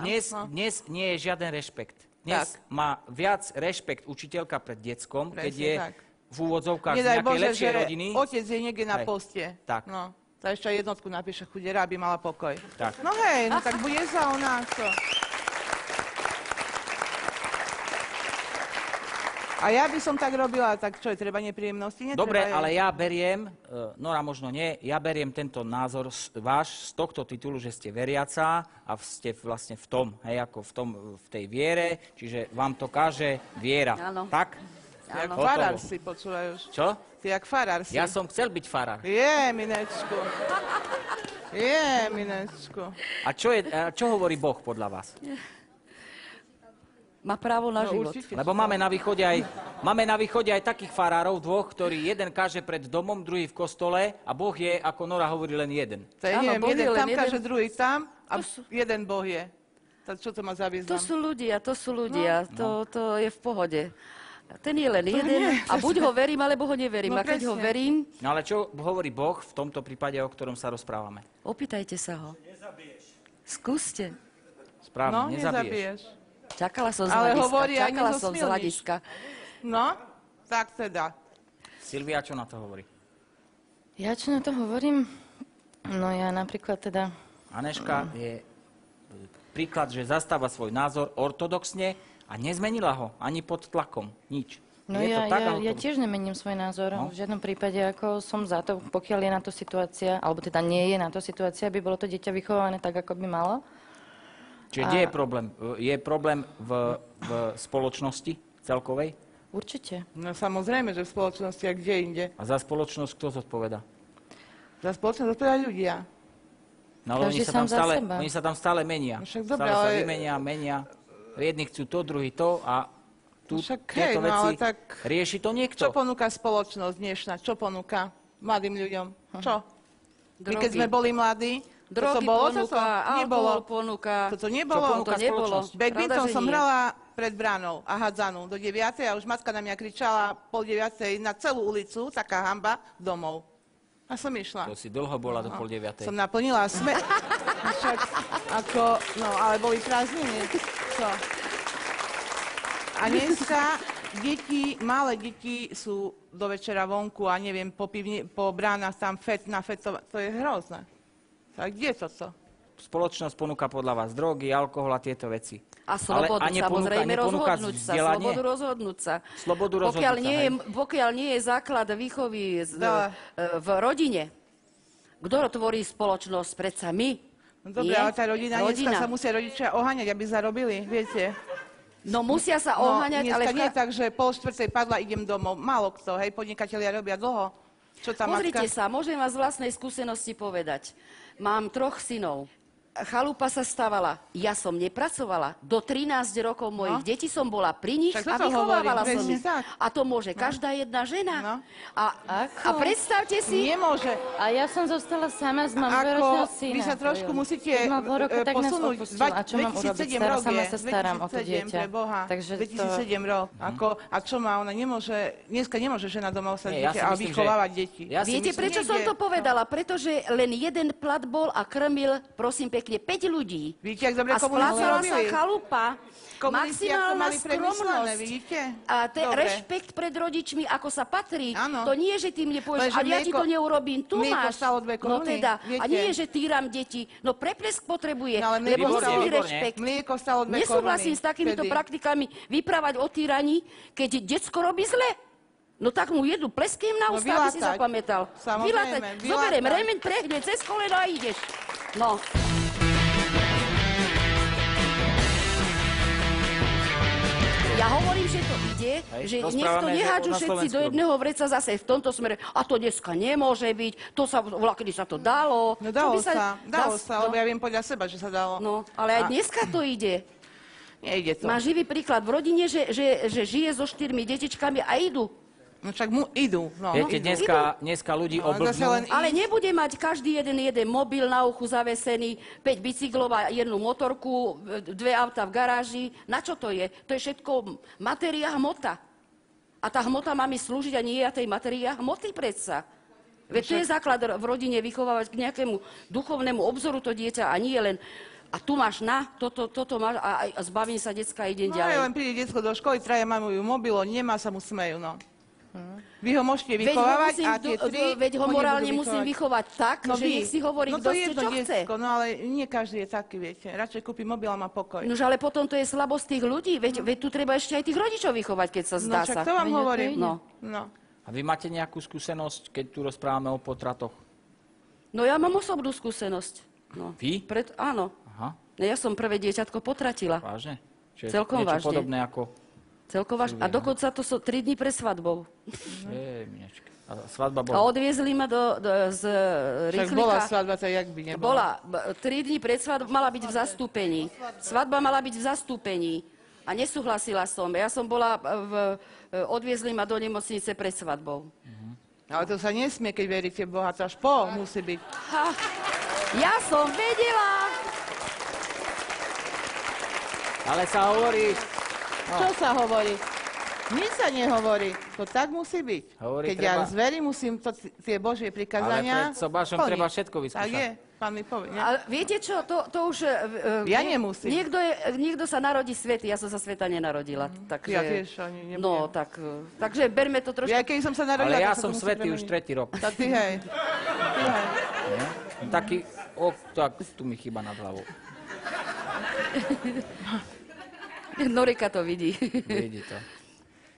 Speaker 1: dnes, dnes nie je žiaden rešpekt. Dnes má viac rešpekt učiteľka pred deckom, keď
Speaker 2: Presne
Speaker 1: je
Speaker 2: tak.
Speaker 1: v úvodzovkách z
Speaker 2: Nedaj
Speaker 1: nejakej
Speaker 2: Bože,
Speaker 1: lepšej
Speaker 2: že
Speaker 1: rodiny.
Speaker 2: otec je niekde na
Speaker 1: Hej.
Speaker 2: poste.
Speaker 1: Tak.
Speaker 2: No, tá ešte aj jednotku napíše chudera, aby mala pokoj.
Speaker 1: Tak.
Speaker 2: No hej, no tak bude sa ona, čo? A ja by som tak robila, tak čo je, treba nepríjemnosti? Netreba
Speaker 1: Dobre,
Speaker 2: je.
Speaker 1: ale ja beriem, Nora možno nie, ja beriem tento názor váš z tohto titulu, že ste veriaca a ste vlastne v tom, hej, ako v tej viere, čiže vám to káže viera.
Speaker 5: Áno.
Speaker 1: Tak?
Speaker 2: Ty jak
Speaker 1: Hotovo.
Speaker 2: farár si, počúvaš.
Speaker 1: Čo?
Speaker 2: Ty jak farár si.
Speaker 1: Ja som chcel byť farár.
Speaker 2: Minečku. Minečku.
Speaker 1: A čo hovorí Boh podľa vás?
Speaker 5: Má právo na
Speaker 2: No
Speaker 5: život.
Speaker 2: určite.
Speaker 1: Lebo máme na východe aj takých farárov dvoch, ktorí jeden káže pred domom, druhý v kostole a Boh je, ako Nora hovorí, len jeden.
Speaker 2: To je,
Speaker 5: Áno,
Speaker 2: neviem,
Speaker 5: Boh je
Speaker 2: jeden
Speaker 5: len
Speaker 2: tam
Speaker 5: jeden.
Speaker 2: káže, druhý tam a jeden Boh je. Čo to má za
Speaker 5: To
Speaker 2: význam?
Speaker 5: sú ľudia, to je v pohode. Ten je len jeden a buď ho verím, alebo ho neverím.
Speaker 2: No
Speaker 5: A keď ho
Speaker 2: presne.
Speaker 5: verím,
Speaker 1: No ale čo hovorí Boh v tomto prípade, o ktorom sa rozprávame?
Speaker 5: opýtajte sa ho. Skúste.
Speaker 1: Správne,
Speaker 2: No,
Speaker 1: nezabiješ.
Speaker 2: nezabiješ.
Speaker 5: Čakala som z
Speaker 2: Ale
Speaker 5: hľadiska.
Speaker 2: hovorí, aj
Speaker 5: Čakala som z
Speaker 2: nezosmilníš.
Speaker 5: hľadiska.
Speaker 2: No, tak teda.
Speaker 1: Silvia, čo na to hovorí?
Speaker 4: Ja čo na to hovorím? No ja napríklad teda...
Speaker 1: Aneška je príklad, že zastáva svoj názor ortodoxne a nezmenila ho ani pod tlakom. Nič.
Speaker 4: No
Speaker 1: Je to
Speaker 4: ja,
Speaker 1: tak,
Speaker 4: ja,
Speaker 1: alebo
Speaker 4: ja
Speaker 1: to-
Speaker 4: tiež nemením svoj názor.
Speaker 1: No.
Speaker 4: V žiadnom prípade ako som za to, pokiaľ je na to situácia, alebo teda nie je na to situácia, aby bolo to dieťa vychované tak, ako by malo.
Speaker 1: Čiže kde je problém? Je problém v spoločnosti celkovej?
Speaker 4: Určite.
Speaker 2: No samozrejme, že v spoločnosti a kde inde.
Speaker 1: A za spoločnosť kto zodpoveda?
Speaker 2: Za spoločnosť odpovedajú ľudia.
Speaker 1: No ale
Speaker 4: Každý sám za seba.
Speaker 1: oni sa tam stále menia.
Speaker 2: No však dobre,
Speaker 1: stále sa
Speaker 2: ale-
Speaker 1: menia. Jedni chcú to, druhý to a tu
Speaker 2: No však
Speaker 1: tieto
Speaker 2: hej, no
Speaker 1: veci
Speaker 2: ale tak-
Speaker 1: rieši to niekto.
Speaker 2: Čo ponúka spoločnosť dnešná? Čo ponúka mladým ľuďom? Čo? My keď
Speaker 5: Drogy.
Speaker 2: sme boli mladí, toto
Speaker 5: Drogy
Speaker 2: bolo,
Speaker 5: ponúka,
Speaker 2: toto nebolo.
Speaker 5: alkohol ponúka.
Speaker 2: Toto nebolo.
Speaker 1: ponúka
Speaker 5: To nebolo.
Speaker 1: spoločnosť?
Speaker 2: Badminton
Speaker 5: Pravda, že
Speaker 2: som
Speaker 5: nie.
Speaker 2: hrala pred bránou a hádzanú do 9. a už matka na mňa kričala pol 9. na celú ulicu, taká hamba, domov. A som išla.
Speaker 1: To si dlho bola do pol 9.
Speaker 2: Som naplnila však ako, no, ale boli prázdniny. Čo? A dneska malé deti sú do večera vonku a neviem, po bránach tam to je hrozné. Tak kde je toto?
Speaker 1: Spoločnosť ponúka podľa vás drogy, alkohol a tieto veci.
Speaker 5: A slobodu, samozrejme,
Speaker 1: neponúka
Speaker 5: rozhodnúť sa.
Speaker 1: vzdelanie?
Speaker 5: Slobodu rozhodnúť sa.
Speaker 1: Slobodu rozhodnúť sa,
Speaker 5: Pokiaľ nie je základ výchovy v rodine, kto tvorí spoločnosť? Predsa my.
Speaker 2: No dobre,
Speaker 5: Nie?
Speaker 2: ale tá rodina, dneska sa musia rodičia oháňať, aby zarobili, viete.
Speaker 5: No musia sa
Speaker 2: No,
Speaker 5: oháňať, ale...
Speaker 2: dneska nie je tak, že pol štvrtej padla, idem domov. Málo kto, hej, podnikatelia robia dlho. Čo tá
Speaker 5: Pozrite
Speaker 2: matka...
Speaker 5: sa, môžem vás z vlastnej skúsenosti povedať. Mám 3 synov. Chalupa sa stávala. Ja som nepracovala. Do 13 rokov mojich detí som bola pri nich
Speaker 2: Tak
Speaker 5: a
Speaker 2: toto
Speaker 5: vychovávala
Speaker 2: hovorím,
Speaker 5: som
Speaker 2: presne
Speaker 5: ich.
Speaker 2: tak.
Speaker 5: A to môže každá jedna žena.
Speaker 2: No.
Speaker 5: A predstavte si...
Speaker 2: Nemôže.
Speaker 4: A ja som zostala sama s mám
Speaker 2: Ako
Speaker 4: dvojročného syna.
Speaker 2: vy sa trošku musíte
Speaker 4: Keď mal 2 roky, tak nás
Speaker 2: posunúť.
Speaker 4: opustil. A čo mám urobiť?
Speaker 2: 2007 rok
Speaker 4: Sama
Speaker 2: je.
Speaker 4: sa starám o to
Speaker 2: 2007
Speaker 4: dieťa.
Speaker 2: pre Boha.
Speaker 4: Takže
Speaker 2: 2007 rok. A čo má? Ona nemôže, dneska nemôže žena doma ostať
Speaker 1: Nie, ja
Speaker 2: dieťa
Speaker 1: si
Speaker 2: a
Speaker 1: myslím,
Speaker 2: vychovávať deti.
Speaker 1: Ja si
Speaker 5: Viete,
Speaker 1: myslím,
Speaker 5: prečo som to povedala? Pretože len jeden plat bol a krmil, prosím pekne, 5 ľudí.
Speaker 2: Vidíte, jak dobre
Speaker 5: A
Speaker 2: komunisti
Speaker 5: splácala sa
Speaker 2: robili?
Speaker 5: chalupa.
Speaker 2: Komunisti, jak to
Speaker 5: Maximálna
Speaker 2: mali premyslené,
Speaker 5: skromnosť.
Speaker 2: vidíte?
Speaker 5: A
Speaker 2: Dobre.
Speaker 5: rešpekt pred rodičmi, ako sa patrí.
Speaker 2: Áno.
Speaker 5: To nie je, že ty mne povieš,
Speaker 2: Lenže
Speaker 5: ale ja ti
Speaker 2: mlieko-
Speaker 5: to neurobím, tu
Speaker 2: mlieko
Speaker 5: máš.
Speaker 2: stalo 2
Speaker 5: No
Speaker 2: koruny,
Speaker 5: teda, a
Speaker 2: viete.
Speaker 5: nie je, že týram deti. No preplesk potrebuje,
Speaker 2: No, ale
Speaker 5: lebo
Speaker 2: mlieko
Speaker 5: musí
Speaker 2: stalo-
Speaker 5: byť rešpekt.
Speaker 2: Mlieko stalo 2 koruny.
Speaker 5: Nesúhlasím s takýmito
Speaker 2: vtedy.
Speaker 5: praktikami vyprávať o týraní, keď decko robí zle. No tak mu jednu pleským na
Speaker 2: No,
Speaker 5: ústa, aby si
Speaker 2: vylátať.
Speaker 5: zapamätal.
Speaker 2: Samozrejme, vylátať.
Speaker 5: Zoberiem remeň, prehne cez koleno a ideš. No. Ja hovorím, že to ide,
Speaker 1: Hej,
Speaker 5: že nech to
Speaker 1: rozprávame, že
Speaker 5: nehádžu
Speaker 1: na
Speaker 5: všetci
Speaker 1: Slovensku
Speaker 5: do jedného vreca zase v tomto smere. A to dneska nemôže byť, to sa, kedy sa to dalo.
Speaker 2: No
Speaker 5: Čo
Speaker 2: dalo
Speaker 5: by
Speaker 2: sa,
Speaker 5: no,
Speaker 2: lebo ja viem podľa seba, že sa dalo.
Speaker 5: no, ale aj dneska to ide.
Speaker 2: Nejde to.
Speaker 5: Má živý príklad v rodine, že žije so 4 detičkami a idú.
Speaker 2: No však idú. No.
Speaker 1: Viete, dneska ľudí
Speaker 2: No, zase
Speaker 1: oblbnú.
Speaker 2: len
Speaker 5: Ale nebude mať každý jeden mobil na uchu zavesený, 5 bicyklov a jednu motorku, 2 auta v garáži. Na čo to je? To je všetko matéria hmota. A tá hmota má mi slúžiť a nie ja tej matéria hmoty predsa. Veď to je základ v rodine vychovávať k nejakému duchovnému obzoru to dieťa a nie len a tu máš toto máš a zbavím sa decka a idem
Speaker 2: No
Speaker 5: ďalej.
Speaker 2: len príde detsko do školy, traja majú mobil, on nemá, sa mu smejú, no. Vy ho môžete vychovávať a tie tri...
Speaker 5: Veď ho
Speaker 2: oni
Speaker 5: morálne
Speaker 2: budú
Speaker 5: musím
Speaker 2: vychovávať.
Speaker 5: vychovať tak,
Speaker 2: No
Speaker 5: že
Speaker 2: vy.
Speaker 5: nech si hovorí,
Speaker 2: No
Speaker 5: kto
Speaker 2: to je
Speaker 5: chce,
Speaker 2: jedno
Speaker 5: čo chce.
Speaker 2: detsko, no ale nie každý je taký, viete. Radšej kúpi mobil a má pokoj.
Speaker 5: Nož ale potom to je slabosť tých ľudí, veď tu treba ešte aj tých rodičov vychovať, keď sa
Speaker 2: No
Speaker 5: zdá
Speaker 2: však
Speaker 5: sa.
Speaker 2: to vám
Speaker 4: Veď o to
Speaker 2: hovorím.
Speaker 4: ide.
Speaker 2: No.
Speaker 1: A vy máte nejakú skúsenosť, keď tu rozprávame o potratoch?
Speaker 5: No ja mám osobnú skúsenosť. No.
Speaker 1: Vy?
Speaker 5: Áno.
Speaker 1: Aha,
Speaker 5: Ja som prvé dieťatko potratila.
Speaker 1: vážne? Čiže
Speaker 5: Celkom
Speaker 1: niečo
Speaker 5: vážne.
Speaker 1: podobné ako...
Speaker 5: Celkom vážne. A dokonca to sú 3 dní pred svadbou.
Speaker 1: Minečka. A svadba
Speaker 5: A
Speaker 1: bola.
Speaker 5: odviezli ma z
Speaker 2: Však bola
Speaker 5: rýchlika.
Speaker 2: svadba, tak jak by nebola.
Speaker 5: Bola. 3 dní pred svadbou mala byť v zastúpení. Svadba mala byť v zastúpení. A nesúhlasila som. Ja som bola odviezli ma do nemocnice pred svadbou.
Speaker 2: Ale to sa nesmie, keď veríte v Boha, to až po musí byť.
Speaker 5: Ha, ja som vedela.
Speaker 1: Ale sa hovorí...
Speaker 2: Čo sa hovorí? Nič sa nehovorí. To tak musí byť.
Speaker 1: Hovorí,
Speaker 2: Keď ja
Speaker 1: treba-
Speaker 2: zverím, musím tie Božie
Speaker 1: Ale
Speaker 2: prikázania
Speaker 1: pred sobášom
Speaker 2: plniť.
Speaker 1: treba všetko
Speaker 2: Tak
Speaker 1: vyskúšať.
Speaker 2: je. Pán mi povie. Ne?
Speaker 5: Ale viete čo, to už...
Speaker 2: Ja nemusím.
Speaker 5: Niekto sa narodí svätý, ja som sa sveta nenarodila. Takže,
Speaker 2: Ja tiež ani nebudem.
Speaker 5: no, takže berme to trošku...
Speaker 2: Ja keď som sa narodila,
Speaker 1: Ale ja
Speaker 2: tak sa
Speaker 1: som
Speaker 2: to musí
Speaker 1: svätý už
Speaker 2: premeniť.
Speaker 1: 3. rok.
Speaker 2: Tak ty hej. Ty hej.
Speaker 1: Taký... tak tu mi chýba nad hlavou.
Speaker 5: Norika to vidí.
Speaker 1: Vidí to.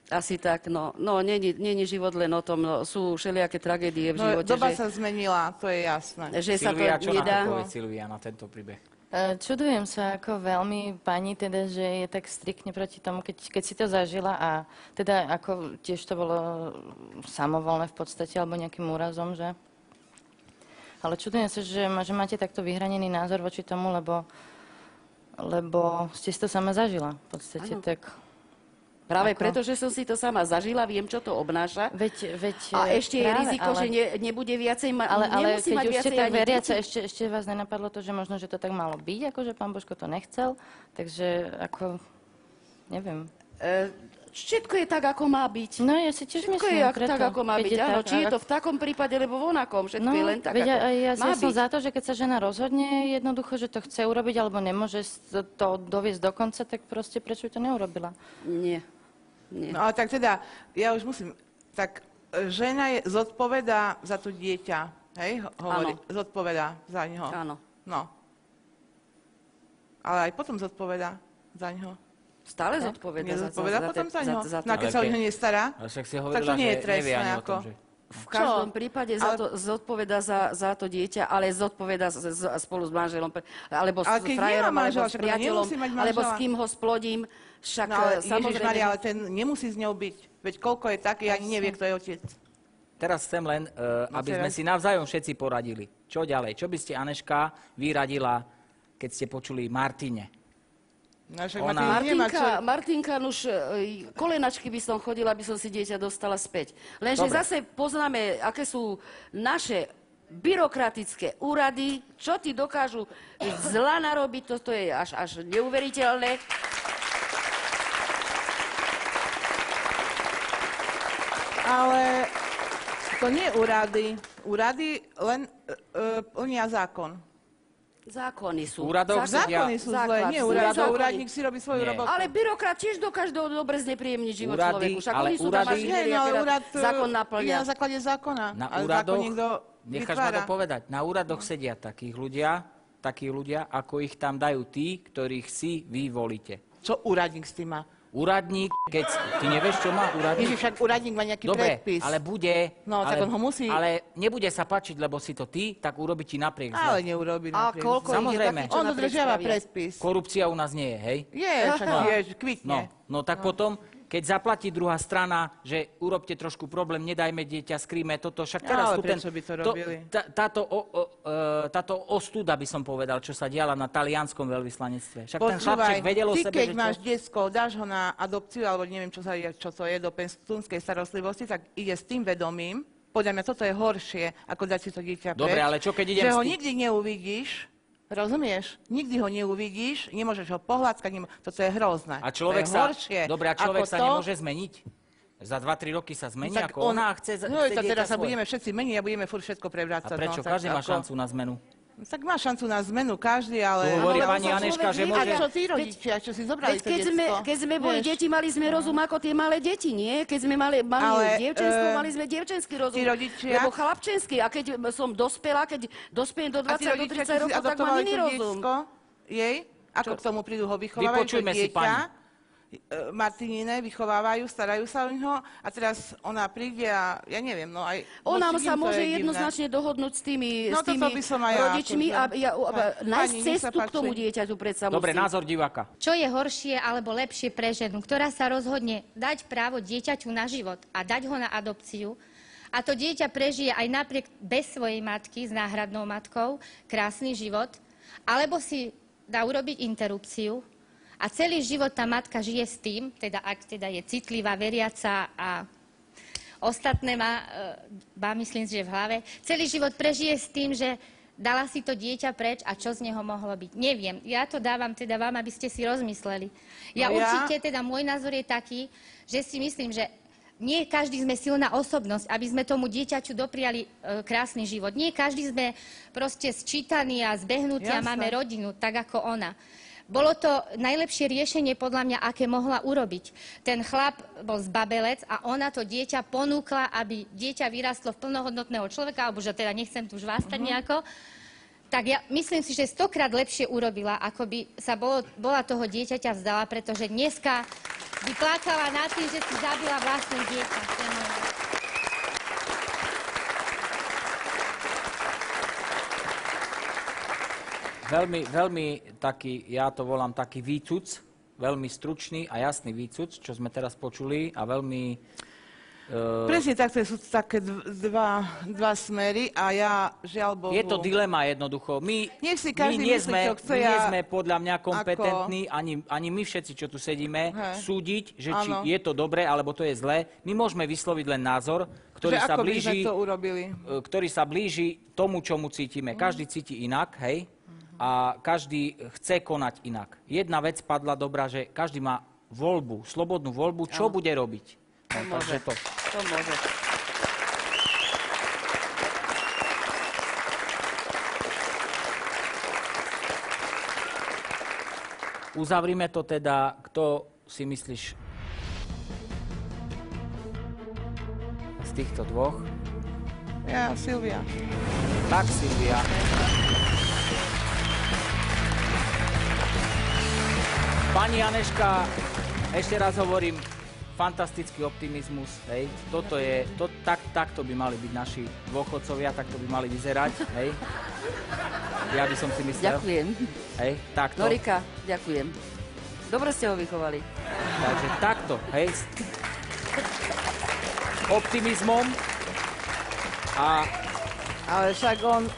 Speaker 5: Asi tak, no není život len o tom, no, sú všelijaké tragédie v
Speaker 2: No,
Speaker 5: živote,
Speaker 2: doba
Speaker 5: že,
Speaker 2: sa zmenila, to je jasné.
Speaker 5: že sa to
Speaker 1: Silvia, čo na to
Speaker 5: nedá.
Speaker 1: povie Silvia na tento príbeh?
Speaker 4: Čudujem sa ako veľmi pani, teda, že je tak striktne proti tomu, keď si to zažila a teda ako tiež to bolo samovolné v podstate, alebo nejakým úrazom, že? Ale čudujem sa, že máte takto vyhranený názor voči tomu, lebo ste si to sama zažila v podstate,
Speaker 5: Áno.
Speaker 4: tak...
Speaker 5: Práve
Speaker 4: Ako?
Speaker 5: preto, že som si to sama zažila, viem, čo to obnáša.
Speaker 4: Veď,
Speaker 5: A ešte je
Speaker 4: práve,
Speaker 5: riziko,
Speaker 4: ale-
Speaker 5: že nebude viacej
Speaker 4: Ale
Speaker 5: nemusí
Speaker 4: keď
Speaker 5: mať
Speaker 4: už ste
Speaker 5: viacej
Speaker 4: tak
Speaker 5: ani
Speaker 4: veriace,
Speaker 5: deti.
Speaker 4: ešte vás nenapadlo to, že možno, že to tak malo byť, ako že pán Božko to nechcel, takže ako, neviem.
Speaker 5: Všetko je tak, ako má byť.
Speaker 4: No ja si tiež
Speaker 5: Všetko
Speaker 4: myslím,
Speaker 5: je
Speaker 4: preto,
Speaker 5: tak, ako má
Speaker 4: keď
Speaker 5: byť. Áno,
Speaker 4: tak,
Speaker 5: či je to v takom prípade, alebo v onakom. Všetko je len tak,
Speaker 4: veď
Speaker 5: ako
Speaker 4: ja
Speaker 5: má
Speaker 4: som
Speaker 5: byť.
Speaker 4: za to, že keď sa žena rozhodne jednoducho, že to chce urobiť, alebo nemôže to doviesť do konca, tak proste prečo to neurobila?
Speaker 5: Nie. Nie.
Speaker 2: No ale tak teda, ja už musím, tak žena je zodpovedá za to dieťa, hej, hovorí,
Speaker 5: Áno.
Speaker 2: zodpovedá za ňo.
Speaker 5: Áno.
Speaker 2: No. Ale aj potom zodpovedá za ňo.
Speaker 5: Stále zodpoveda
Speaker 2: Nezodpovedá potom za ňo.
Speaker 5: za
Speaker 2: No a keď sa o
Speaker 1: Ale
Speaker 2: ňo nestará,
Speaker 1: Ale však si
Speaker 2: tak
Speaker 1: hovorila,
Speaker 2: to nie je
Speaker 1: že
Speaker 2: trestné
Speaker 1: nevie ani o
Speaker 2: ako.
Speaker 1: tom, že...
Speaker 5: V každom
Speaker 2: Čo?
Speaker 5: prípade
Speaker 2: Ale-
Speaker 5: zodpoveda za to dieťa, ale zodpoveda spolu s manželom, alebo
Speaker 2: Ale
Speaker 5: s
Speaker 2: keď
Speaker 5: frajerom,
Speaker 2: nemá
Speaker 5: alebo
Speaker 2: manžela,
Speaker 5: s
Speaker 2: však
Speaker 5: priateľom,
Speaker 2: nemusí mať
Speaker 5: alebo s
Speaker 2: manžela.
Speaker 5: kým ho splodím. Však
Speaker 2: No ale
Speaker 5: samozrejme...
Speaker 2: Ježišmaria, ale ten nemusí s ňou byť. Veď koľko je taký, ani nevie, kto je otec.
Speaker 1: Teraz chcem len, aby sme
Speaker 2: teraz-
Speaker 1: si navzájom všetci poradili. Čo ďalej? Čo by ste, Aneška, vyradila, keď ste počuli Martine?
Speaker 2: No, však
Speaker 1: Ona-
Speaker 2: Martin nemá čo...
Speaker 5: Martinka, nuž kolenačky by som chodila, aby som si dieťa dostala späť. Lenže
Speaker 1: Dobre.
Speaker 5: zase poznáme, aké sú naše byrokratické úrady, čo ti dokážu zla narobiť, toto je až neuveriteľné.
Speaker 2: Ale to nie úrady. Úrady len plnia zákon.
Speaker 5: Zákony sú.
Speaker 1: Úradok sedia-
Speaker 2: Zákony sú zlé,
Speaker 5: Základ,
Speaker 2: nie
Speaker 5: zlé
Speaker 2: úradov.
Speaker 5: zákony.
Speaker 2: Úradník si robí svoju
Speaker 1: Nie.
Speaker 2: robotu.
Speaker 5: Ale byrokrat tiež dokáže dobre znepríjemniť život
Speaker 1: Úrady,
Speaker 5: človeku. Však
Speaker 1: ale
Speaker 5: oni sú tam
Speaker 1: úrady-
Speaker 5: mašinéria,
Speaker 2: Nie, no, ale
Speaker 5: ktorá
Speaker 2: úrad
Speaker 5: zákon
Speaker 2: je
Speaker 5: naplňa.
Speaker 2: na základe zákona.
Speaker 1: Na
Speaker 2: Ale
Speaker 1: úradoch,
Speaker 2: zákon niekto
Speaker 1: necháš ma
Speaker 2: vytvára.
Speaker 1: to povedať, na úradoch sedia takí ľudia, ako ich tam dajú tí, ktorých si vy volíte.
Speaker 2: Čo úradník s tým má?
Speaker 1: Úradník, keď... Ty nevieš, čo má úradník?
Speaker 2: Ježiš, však úradník má nejaký
Speaker 1: Dobre,
Speaker 2: predpis.
Speaker 1: ale bude...
Speaker 2: No, tak on ho musí-
Speaker 1: Ale nebude sa páčiť, lebo si to ty, tak urobi ti napriek
Speaker 2: Ale
Speaker 1: zle.
Speaker 2: neurobi
Speaker 5: A
Speaker 2: napriek.
Speaker 5: koľko
Speaker 1: Samozrejme.
Speaker 5: ich je takých, čo
Speaker 2: On
Speaker 5: napriek
Speaker 2: dodržiava
Speaker 5: spravia?
Speaker 2: predpis.
Speaker 1: Korupcia u nás nie je, hej?
Speaker 2: Je, však je, kvitne.
Speaker 1: No tak potom, keď zaplatí druhá strana, že urobte trošku problém, nedajme dieťa, skrýme toto, však teraz
Speaker 2: Ale
Speaker 1: tu ten...
Speaker 2: prečo by to robili?
Speaker 1: Táto ostuda, by som povedal, čo sa diala na talianskom veľvyslanectve. Však ten
Speaker 2: Počúvaj,
Speaker 1: chlapček vedel o
Speaker 2: ty
Speaker 1: sebe,
Speaker 2: keď
Speaker 1: že
Speaker 2: máš
Speaker 1: čo...
Speaker 2: detsko, dáš ho na adopciu, alebo neviem, čo to je, do pestúnskej starostlivosti, tak ide s tým vedomím. Podľa mňa toto je horšie, ako dať si to dieťa preč.
Speaker 1: Dobre, ale čo keď idem
Speaker 2: Že
Speaker 1: s
Speaker 2: ho
Speaker 1: tým-
Speaker 2: nikdy neuvidíš, rozumieš? Nikdy ho neuvidíš, nemôžeš ho pohľadkať, toto je hrozné.
Speaker 1: A človek
Speaker 2: to je
Speaker 1: sa...
Speaker 2: horšie.
Speaker 1: Dobre, a človek
Speaker 2: ako
Speaker 1: sa
Speaker 2: to,
Speaker 1: nemôže zmeniť? Za 2-3 roky sa zmení,
Speaker 2: tak
Speaker 1: ako ona chce,
Speaker 2: No,
Speaker 1: chce
Speaker 2: to
Speaker 1: dieťa
Speaker 2: teraz sa
Speaker 1: svoje.
Speaker 2: budeme všetci meniť a budeme furt všetko
Speaker 1: A
Speaker 2: prevrácať.
Speaker 1: prečo?
Speaker 2: tak
Speaker 1: Každý má
Speaker 2: ako-
Speaker 1: šancu na zmenu.
Speaker 2: Tak má šancu na zmenu, každý, ale...
Speaker 1: Tu hovorí
Speaker 2: Ale
Speaker 1: pani
Speaker 2: sa
Speaker 1: Aneška,
Speaker 2: človek
Speaker 1: že
Speaker 2: nevie.
Speaker 1: môže-
Speaker 2: A čo tí rodičia, čo si zobrali
Speaker 5: Veď
Speaker 2: to detsko?
Speaker 5: keď sme boli
Speaker 2: Vieš?
Speaker 5: deti, mali sme rozum ako tie malé deti, nie? Keď sme mali
Speaker 2: Ale,
Speaker 5: dievčenstvo, mali sme dievčenský rozum.
Speaker 2: tí rodičia-
Speaker 5: Lebo chlapčenský. A keď som dospela, keď dospejem do
Speaker 2: A tí
Speaker 5: 20, do
Speaker 2: rodičia,
Speaker 5: 30
Speaker 2: čo si
Speaker 5: rokov, tak mám
Speaker 2: adoptovali
Speaker 5: iný
Speaker 2: to
Speaker 5: rozum.
Speaker 2: diecko, jej, ako
Speaker 5: Čo?
Speaker 2: k tomu prídu ho vychovávajú, to
Speaker 1: Vypočujme si
Speaker 2: dieťa,
Speaker 1: pani.
Speaker 2: Martinine vychovávajú, starajú sa o ňoho a teraz ona príde a ja neviem, no aj...
Speaker 5: Ona
Speaker 2: voči
Speaker 5: sa
Speaker 2: nim to
Speaker 5: môže
Speaker 2: je divné.
Speaker 5: jednoznačne dohodnúť s tými,
Speaker 2: No toto by som aj ja,
Speaker 5: rodičmi
Speaker 2: akože.
Speaker 5: a nájsť
Speaker 2: Pani, nech sa
Speaker 5: cestu k tomu
Speaker 2: páči.
Speaker 5: dieťaťu predsa
Speaker 1: Dobre,
Speaker 5: musí.
Speaker 1: názor diváka.
Speaker 9: Čo je horšie alebo lepšie pre ženu, ktorá sa rozhodne dať právo dieťaťu na život a dať ho na adopciu a to dieťa prežije aj napriek bez svojej matky s náhradnou matkou krásny život, alebo si dá urobiť interrupciu a celý život tá matka žije s tým, teda ak teda je citlivá, veriaca a ostatné má myslím, že v hlave, celý život prežije s tým, že dala si to dieťa preč a čo z neho mohlo byť. Neviem, ja to dávam teda vám, aby ste si rozmysleli. Ja určite, teda môj názor je taký, že si myslím, že nie každý sme silná osobnosť, aby sme tomu dieťaťu dopriali krásny život. Nie každý sme proste sčítaní a zbehnutí a máme rodinu, tak ako ona. Bolo to najlepšie riešenie, podľa mňa, aké mohla urobiť. Ten chlap bol zbabelec a ona to dieťa ponúkla, aby dieťa vyrastlo v plnohodnotného človeka, alebo že teda nechcem tu už vástať nejako. Tak ja myslím si, že 100-krát lepšie urobila, ako by sa bola toho dieťaťa vzdala, pretože dneska by plakala nad tým, že si zabila vlastné dieťa.
Speaker 1: Veľmi taký, ja to volám taký výcuc, veľmi stručný a jasný výcuc, čo sme teraz počuli a veľmi...
Speaker 2: Presne takto sú také dva smery a ja, žiaľ Bohu...
Speaker 1: Je to dilema jednoducho. My nie sme podľa mňa kompetentní, ani my všetci, čo tu sedíme, súdiť, že či je to dobré, alebo to je zlé. My môžeme vysloviť len názor, ktorý sa blíži tomu, čomu cítime. Každý cíti inak, hej? A každý chce konať inak. Jedna vec padla dobrá, že každý má voľbu, slobodnú voľbu, čo bude robiť.
Speaker 5: To môže.
Speaker 1: Uzavrime to teda, kto si myslíš z týchto dvoch?
Speaker 2: Ja, Silvia.
Speaker 1: Tak, Silvia. Pani Janeška, ešte raz hovorím, fantastický optimizmus, hej. Takto by mali byť naši dôchodcovia, takto by mali vyzerať, hej. Ja by som si myslel.
Speaker 5: Ďakujem.
Speaker 1: Hej, takto.
Speaker 5: Norika, ďakujem. Dobre ste ho vychovali.
Speaker 1: Takže takto, hej. Optimizmom a...
Speaker 2: Ale však on,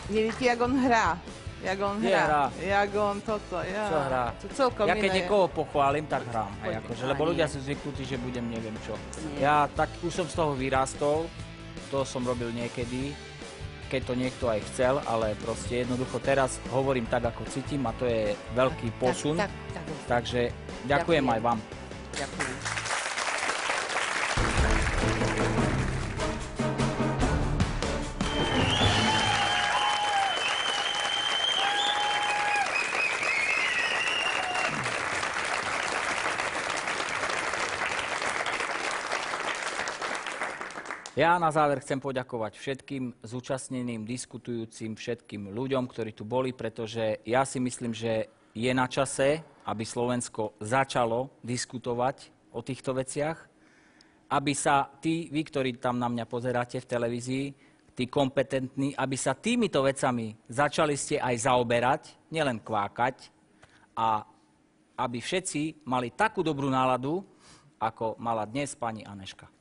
Speaker 2: nevíte, jak on hrá. Jak on hrá. Jak on toto, ja.
Speaker 1: Čo hrá?
Speaker 2: To celkom
Speaker 1: ja keď
Speaker 2: iné.
Speaker 1: niekoho pochválim, tak hrám. Akože, lebo ľudia sú zvyknutí, že budem neviem čo. Ja tak už som z toho vyrástol, to som robil niekedy, keď to niekto aj chcel, ale proste jednoducho teraz hovorím tak, ako cítim a to je veľký posun. Takže ďakujem aj vám.
Speaker 5: Ďakujem.
Speaker 1: Ja na záver chcem poďakovať všetkým zúčastneným, diskutujúcim, všetkým ľuďom, ktorí tu boli, pretože ja si myslím, že je na čase, aby Slovensko začalo diskutovať o týchto veciach, aby sa vy, ktorí tam na mňa pozeráte v televízii, tí kompetentní, aby sa týmito vecami začali ste aj zaoberať, nielen kvákať, a aby všetci mali takú dobrú náladu, ako mala dnes pani Aneška.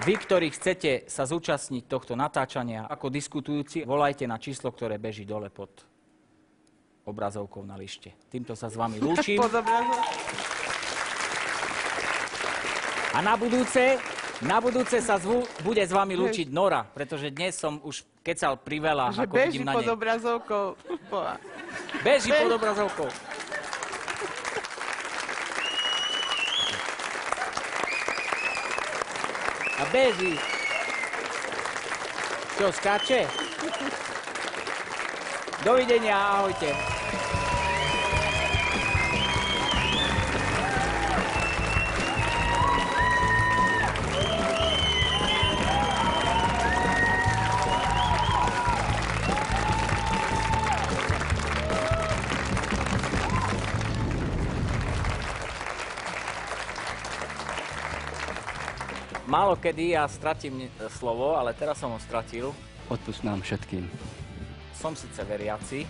Speaker 1: Vy, ktorí chcete sa zúčastniť tohto natáčania ako diskutujúci, volajte na číslo, ktoré beží dole pod obrazovkou na lište. Týmto sa s vami lúčim. A na budúce sa bude s vami lúčiť Nora, pretože dnes som už kecal priveľa, ako vidím na nej.
Speaker 2: Beží pod obrazovkou.
Speaker 1: Beží pod obrazovkou. A beží. Čo, skáče? Dovidenia, ahojte. Málo kedy ja stratím slovo, ale teraz som ho stratil.
Speaker 10: Odpusť nám všetkým.
Speaker 1: Som síce veriaci,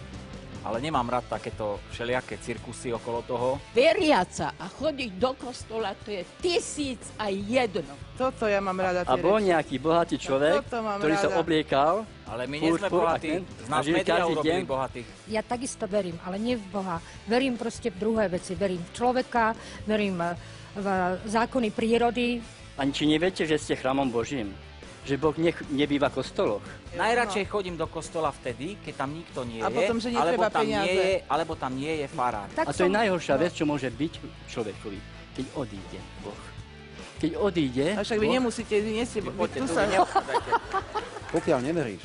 Speaker 1: Ale nemám rád takéto všelijaké cirkusy okolo toho.
Speaker 10: Veriaca a chodiť do kostola, to je 1001.
Speaker 2: Toto ja mám rada.
Speaker 11: A bol nejaký bohatý človek, ktorý sa obliekal.
Speaker 1: Ale my nie sme bohatí. Z nás médiá urobili bohatých.
Speaker 12: Ja takisto verím, ale nie v Boha. Verím proste v druhé veci. Verím v človeka, verím v zákony prírody.
Speaker 11: Ani či neviete, že ste chrámom Božím? Že Boh nebýva v kostoloch?
Speaker 1: Najradšej chodím do kostola vtedy, keď tam nikto nie je,
Speaker 2: A potom, že netreba peniaze.
Speaker 1: alebo tam nie je farár.
Speaker 11: A to je najhoršia vec, čo môže byť človekovi, keď odíde Boh. Keď odíde...
Speaker 2: A však vy nemusíte, vy nie ste...
Speaker 1: Poďte tu, neobchádzajte.
Speaker 13: Pokiaľ neveríš,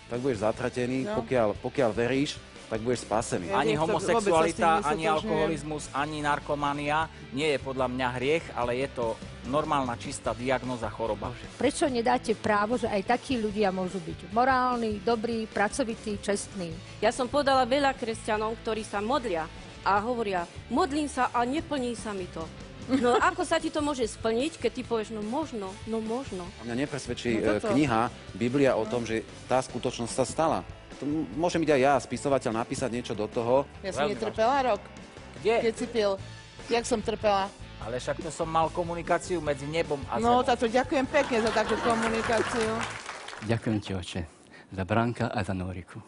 Speaker 13: tak budeš zatratený, pokiaľ veríš, tak budeš spasený.
Speaker 1: Ani homosexualita, ani alkoholizmus, ani narkomania nie je podľa mňa hriech, ale je to normálna, čistá diagnóza choroba.
Speaker 12: Prečo nedáte právo, že aj takí ľudia môžu byť morálni, dobrí, pracovití, čestní?
Speaker 10: Ja som podala veľa kresťanov, ktorí sa modlia a hovoria, modlím sa a neplní sa mi to. No ako sa ti to môže splniť, keď ty povieš, no možno.
Speaker 13: Mňa nepresvedčí kniha, Biblia o tom, že tá skutočnosť sa stala. To môžem byť aj ja, spisovateľ, napísať niečo do toho.
Speaker 2: Ja som netrpela rok.
Speaker 1: Kde?
Speaker 2: Keď si pil. Jak som trpela?
Speaker 1: Ale však to som mal komunikáciu medzi nebom a zemou.
Speaker 2: No, táto ďakujem pekne za takú komunikáciu.
Speaker 11: Ďakujem ti, oče, za Branka a za Noriku.